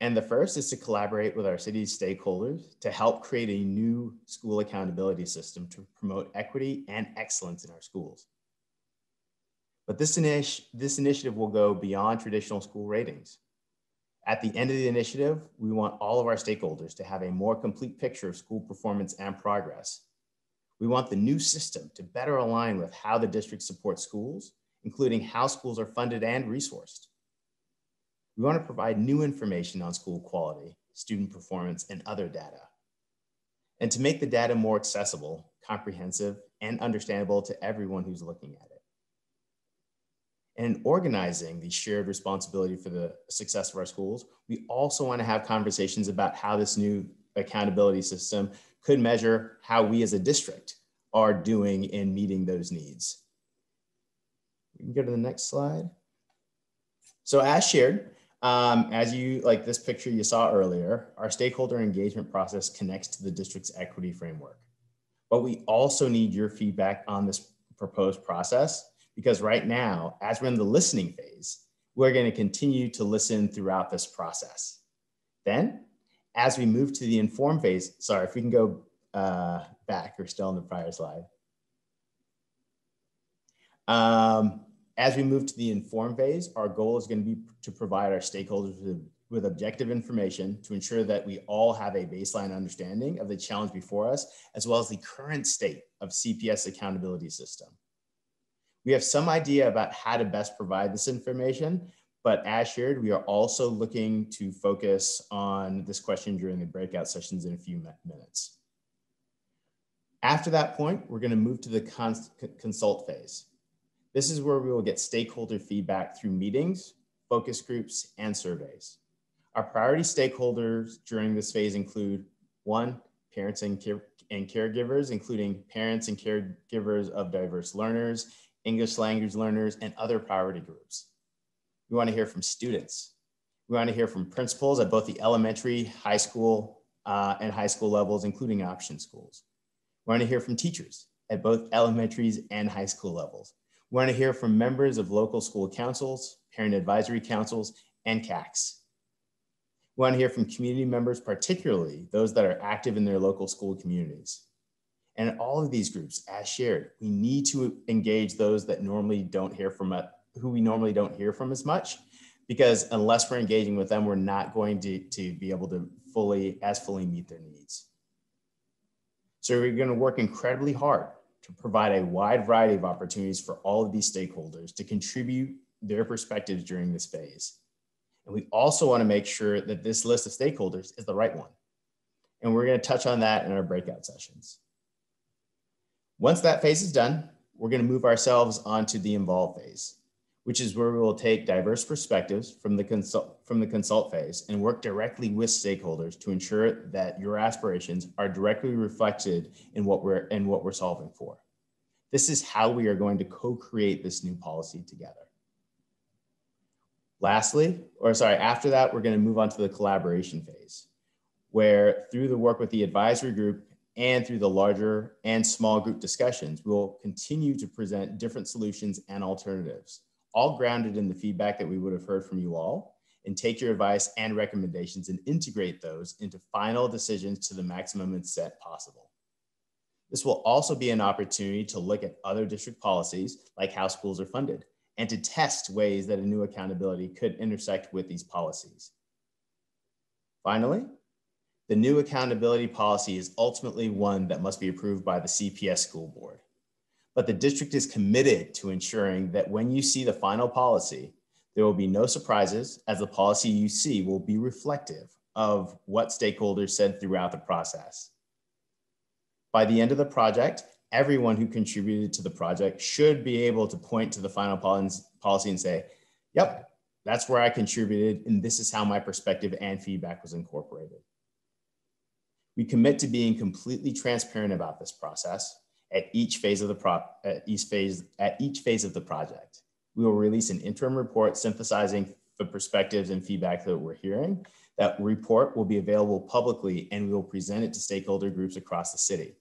And the first is to collaborate with our city's stakeholders to help create a new school accountability system to promote equity and excellence in our schools. But this initiative will go beyond traditional school ratings. At the end of the initiative, we want all of our stakeholders to have a more complete picture of school performance and progress. We want the new system to better align with how the district supports schools, including how schools are funded and resourced. We want to provide new information on school quality, student performance, and other data. And to make the data more accessible, comprehensive, and understandable to everyone who's looking at it. And in organizing the shared responsibility for the success of our schools, we also want to have conversations about how this new accountability system could measure how we as a district are doing in meeting those needs. We can go to the next slide. So as shared, as you, like this picture you saw earlier, our stakeholder engagement process connects to the district's equity framework. But we also need your feedback on this proposed process, because right now, as we're in the listening phase, we're going to continue to listen throughout this process. Then, as we move to the inform phase, sorry, if we can go back, we're still on the prior slide. As we move to the inform phase, our goal is going to be to provide our stakeholders with objective information to ensure that we all have a baseline understanding of the challenge before us, as well as the current state of CPS accountability system. We have some idea about how to best provide this information, but as shared, we are also looking to focus on this question during the breakout sessions in a few minutes. After that point, we're going to move to the consult phase. This is where we will get stakeholder feedback through meetings, focus groups, and surveys. Our priority stakeholders during this phase include 1, parents and caregivers, including parents and caregivers of diverse learners, English language learners, and other priority groups. We want to hear from students. We want to hear from principals at both the elementary, high school, and high school levels, including option schools. We want to hear from teachers at both elementaries and high school levels. We want to hear from members of local school councils, parent advisory councils, and CACs. We want to hear from community members, particularly those that are active in their local school communities. And in all of these groups, as shared, we need to engage those that normally don't hear from us, who we normally don't hear from as much, because unless we're engaging with them, we're not going to be able to fully meet their needs. So we're going to work incredibly hard to provide a wide variety of opportunities for all of these stakeholders to contribute their perspectives during this phase. And we also want to make sure that this list of stakeholders is the right one. And we're going to touch on that in our breakout sessions. Once that phase is done, we're going to move ourselves onto the involve phase, which is where we will take diverse perspectives from the consult phase and work directly with stakeholders to ensure that your aspirations are directly reflected in what we're solving for. This is how we are going to co-create this new policy together. After that, we're going to move on to the collaboration phase, where through the work with the advisory group and through the larger and small group discussions, we'll continue to present different solutions and alternatives, all grounded in the feedback that we would have heard from you all, and take your advice and recommendations and integrate those into final decisions to the maximum extent possible. This will also be an opportunity to look at other district policies, like how schools are funded, and to test ways that a new accountability could intersect with these policies. Finally, the new accountability policy is ultimately one that must be approved by the CPS school board. But the district is committed to ensuring that when you see the final policy, there will be no surprises, as the policy you see will be reflective of what stakeholders said throughout the process. By the end of the project, everyone who contributed to the project should be able to point to the final policy and say, yep, that's where I contributed, and this is how my perspective and feedback was incorporated. We commit to being completely transparent about this process at each phase of the project. We will release an interim report synthesizing the perspectives and feedback that we're hearing. That report will be available publicly, and we will present it to stakeholder groups across the city.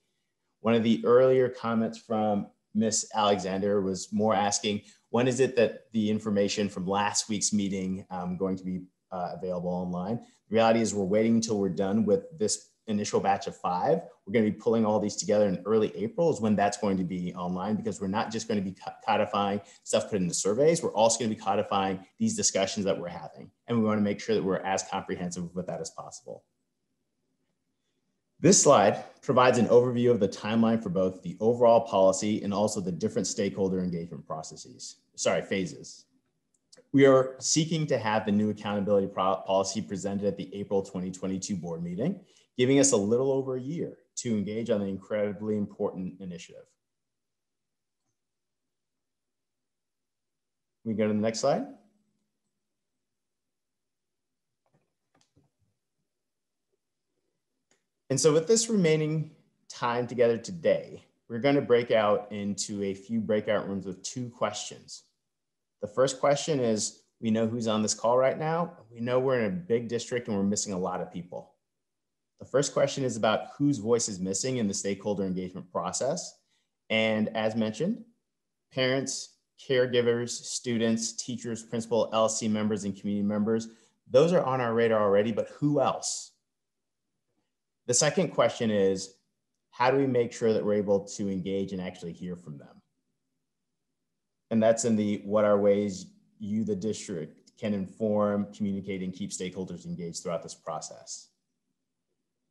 One of the earlier comments from Ms. Alexander was more asking, when is it that the information from last week's meeting going to be available online? The reality is we're waiting until we're done with this initial batch of 5. We're going to be pulling all these together in early April is when that's going to be online, because we're not just going to be codifying stuff put in the surveys. We're also going to be codifying these discussions that we're having. And we want to make sure that we're as comprehensive with that as possible. This slide provides an overview of the timeline for both the overall policy and also the different stakeholder engagement phases. We are seeking to have the new accountability policy presented at the April 2022 board meeting, giving us a little over a year to engage on the incredibly important initiative. We go to the next slide. And so with this remaining time together today, we're going to break out into a few breakout rooms with 2 questions. The first question is, we know who's on this call right now. We know we're in a big district and we're missing a lot of people. The first question is about whose voice is missing in the stakeholder engagement process. And as mentioned, parents, caregivers, students, teachers, principal, LSC members, and community members, those are on our radar already, but who else? The second question is, how do we make sure that we're able to engage and actually hear from them? And that's in the what are ways you, the district, can inform, communicate, and keep stakeholders engaged throughout this process.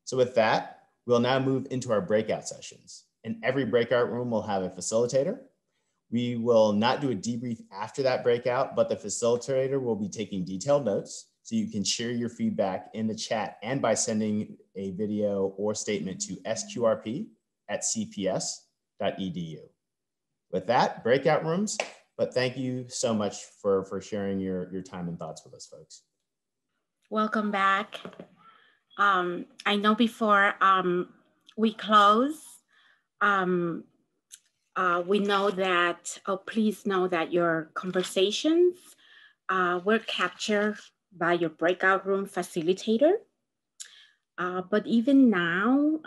So with that, we'll now move into our breakout sessions. In every breakout room, we'll have a facilitator. We will not do a debrief after that breakout, but the facilitator will be taking detailed notes so you can share your feedback in the chat and by sending a video or statement to sqrp@cps.edu. With that, breakout rooms, but thank you so much for sharing your time and thoughts with us, folks. Welcome back. I know before we close, we know that, please know that your conversations were captured by your breakout room facilitator. But even now,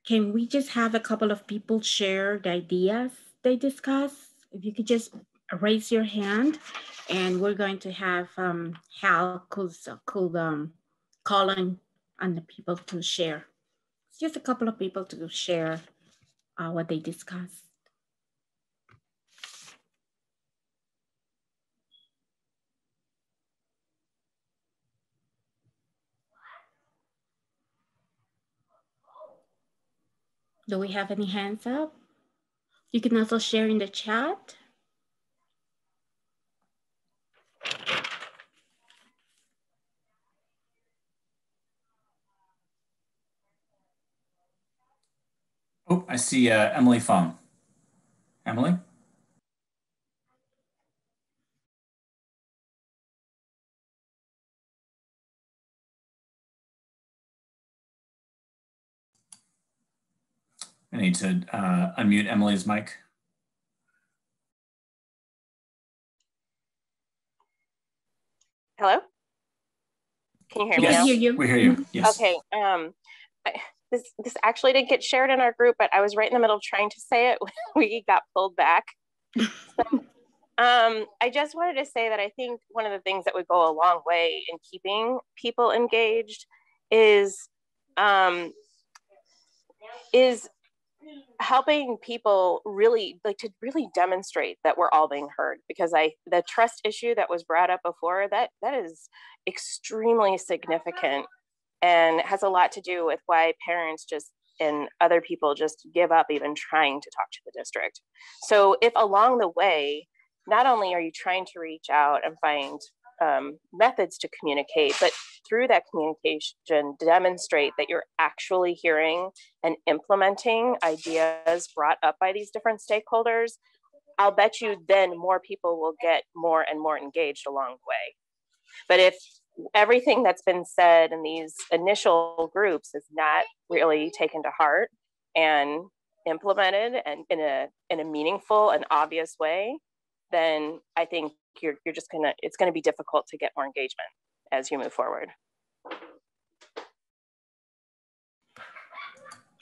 can we just have a couple of people share the ideas they discuss? If you could just raise your hand, and we're going to have Hal could call on the people to share. Just a couple of people to share what they discussed. Do we have any hands up? You can also share in the chat. Oh, I see Emily Fung. Emily? I need to unmute Emily's mic. Hello? Can you hear me Yes, now? Hear you. we hear you. Yes. Okay. This actually didn't get shared in our group, but I was right in the middle of trying to say it when we got pulled back. So, I just wanted to say that I think one of the things that would go a long way in keeping people engaged is helping people really to demonstrate that we're all being heard, because the trust issue that was brought up before, that is extremely significant and has a lot to do with why parents and other people just give up even trying to talk to the district. So if along the way, not only are you trying to reach out and find methods to communicate, but through that communication, demonstrate that you're actually hearing and implementing ideas brought up by these different stakeholders, I'll bet you then more people will get more and more engaged along the way. But if everything that's been said in these initial groups is not really taken to heart and implemented and in a meaningful and obvious way, then I think it's gonna be difficult to get more engagement as you move forward.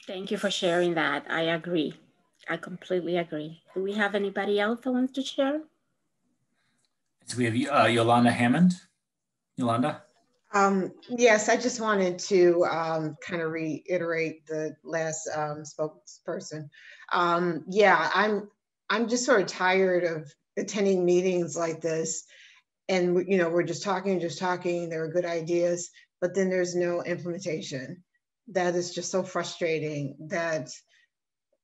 Thank you for sharing that. I agree. I completely agree. Do we have anybody else that wants to share? So we have Yolanda Hammond. Yolanda? Yes, I just wanted to kind of reiterate the last spokesperson. Yeah, I'm just sort of tired of attending meetings like this, and we're just talking. There are good ideas, but then there's no implementation. That is just so frustrating. That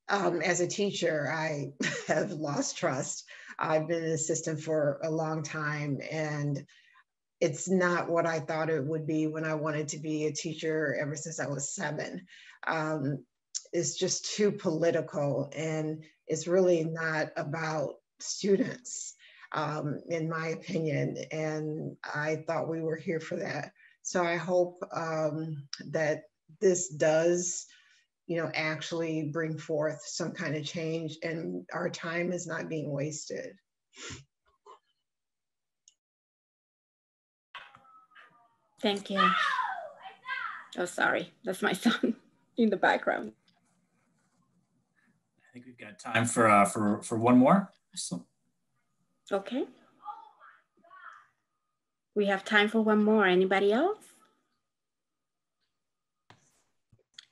as a teacher, I have lost trust. I've been an assistant for a long time, and it's not what I thought it would be when I wanted to be a teacher ever since I was 7. It's just too political, and it's really not about students, in my opinion. And I thought we were here for that. So I hope that this does, actually bring forth some kind of change, and our time is not being wasted. Thank you. Oh, sorry. That's my son in the background. I think we've got time for one more. So. Okay. We have time for one more. Anybody else?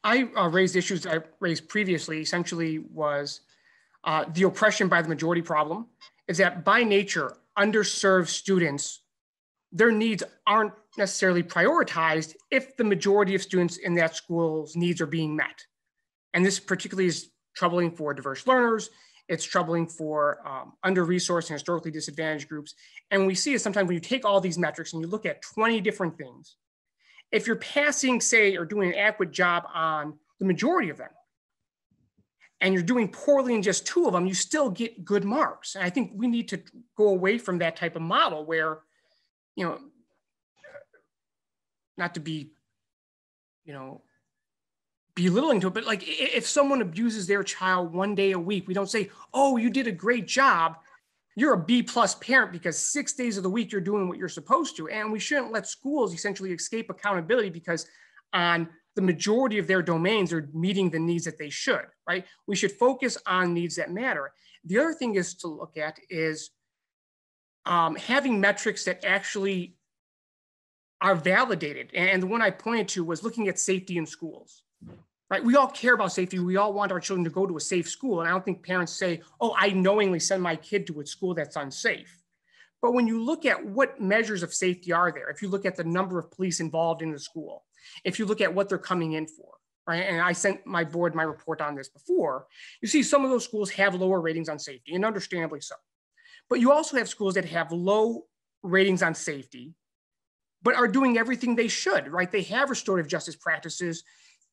I raised issues I raised previously, essentially was the oppression by the majority problem is that by nature, underserved students, their needs aren't necessarily prioritized if the majority of students in that school's needs are being met. And this particularly is troubling for diverse learners. It's troubling for under-resourced and historically disadvantaged groups. And we see it sometimes when you take all these metrics and you look at 20 different things, if you're passing, say, or doing an adequate job on the majority of them, and you're doing poorly in just 2 of them, you still get good marks. And I think we need to go away from that type of model where, not to be, belittling to it, but like if someone abuses their child 1 day a week, we don't say, oh, you did a great job. You're a B+ parent because 6 days of the week you're doing what you're supposed to. And we shouldn't let schools essentially escape accountability because on the majority of their domains are meeting the needs that they should, right? We should focus on needs that matter. The other thing is to look at is having metrics that actually are validated. And the one I pointed to was looking at safety in schools, right? We all care about safety. We all want our children to go to a safe school. And I don't think parents say, oh, I knowingly send my kid to a school that's unsafe. But when you look at what measures of safety are there, if you look at the number of police involved in the school, if you look at what they're coming in for, right? And I sent my board my report on this before, you see some of those schools have lower ratings on safety, and understandably so. But you also have schools that have low ratings on safety, but are doing everything they should, right? They have restorative justice practices.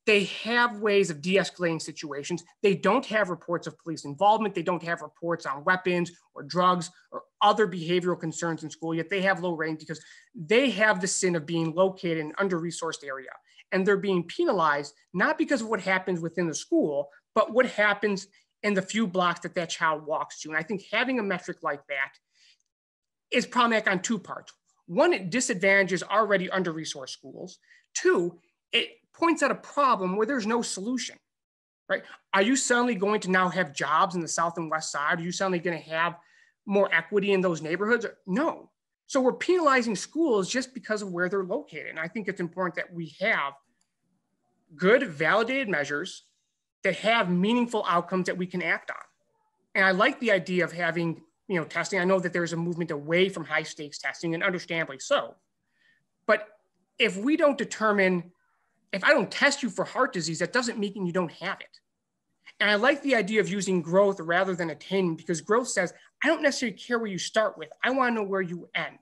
They have ways of de-escalating situations. They don't have reports of police involvement. They don't have reports on weapons or drugs or other behavioral concerns in school, yet they have low ratings because they have the sin of being located in an under-resourced area. And they're being penalized, not because of what happens within the school, but what happens in the few blocks that that child walks to. And I think having a metric like that is problematic on two parts. One, it disadvantages already under-resourced schools. Two, it points out a problem where there's no solution, right? Are you suddenly going to now have jobs in the South and West Side? Are you suddenly going to have more equity in those neighborhoods? No. So we're penalizing schools just because of where they're located. And I think it's important that we have good validated measures that have meaningful outcomes that we can act on. And I like the idea of having, testing. I know that there's a movement away from high stakes testing, and understandably so. But if we don't determine, if I don't test you for heart disease, that doesn't mean you don't have it. And I like the idea of using growth rather than attainment, because growth says, I don't necessarily care where you start with. I want to know where you end.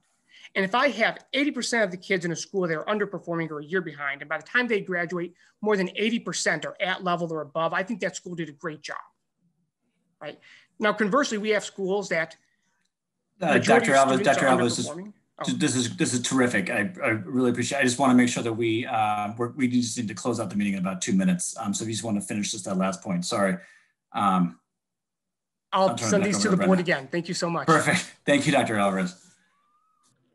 And if I have 80% of the kids in a school that are underperforming or a year behind, and by the time they graduate, more than 80% are at level or above, I think that school did a great job, right? Now, conversely, we have schools that Dr. Alvarez, this is terrific. I really appreciate it. I just want to make sure that we just need to close out the meeting in about 2 minutes. So if you just want to finish just that last point, sorry. I'll send these to the board again. Thank you so much. Perfect. Thank you, Dr. Alvarez.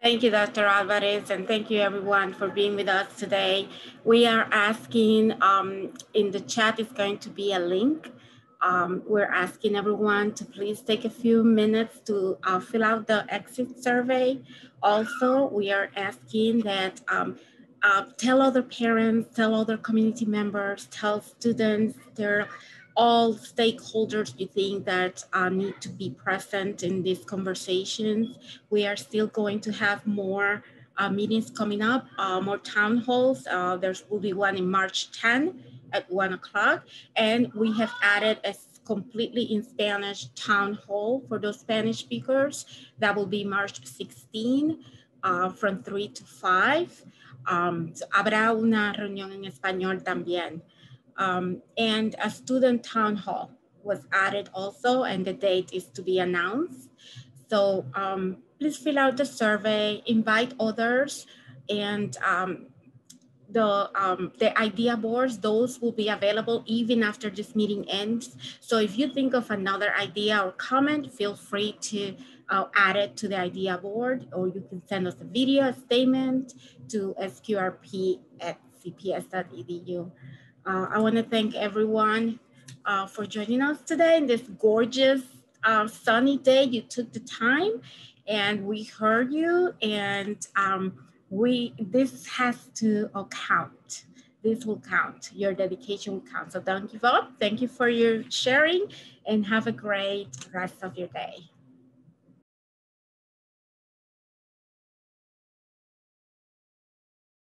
Thank you, Dr. Alvarez, and thank you everyone for being with us today. We are asking, in the chat is going to be a link. We're asking everyone to please take a few minutes to fill out the exit survey. Also, we are asking that tell other parents, tell other community members, tell students, they're all stakeholders you think that need to be present in these conversations. We are still going to have more meetings coming up, more town halls. There will be one in March 10 at 1 o'clock. And we have added a completely in Spanish town hall for those Spanish speakers. That will be March 16 from 3 to 5. Habrá una reunión en español también. And a student town hall was added also, and the date is to be announced. So please fill out the survey, invite others, and the idea boards, those will be available even after this meeting ends. So if you think of another idea or comment, feel free to add it to the idea board, or you can send us a video, a statement to sqrp@cps.edu. I want to thank everyone for joining us today in this gorgeous sunny day. You took the time and we heard you, and this has to count. This will count. Your dedication will count. So don't give up. Thank you for your sharing, and have a great rest of your day.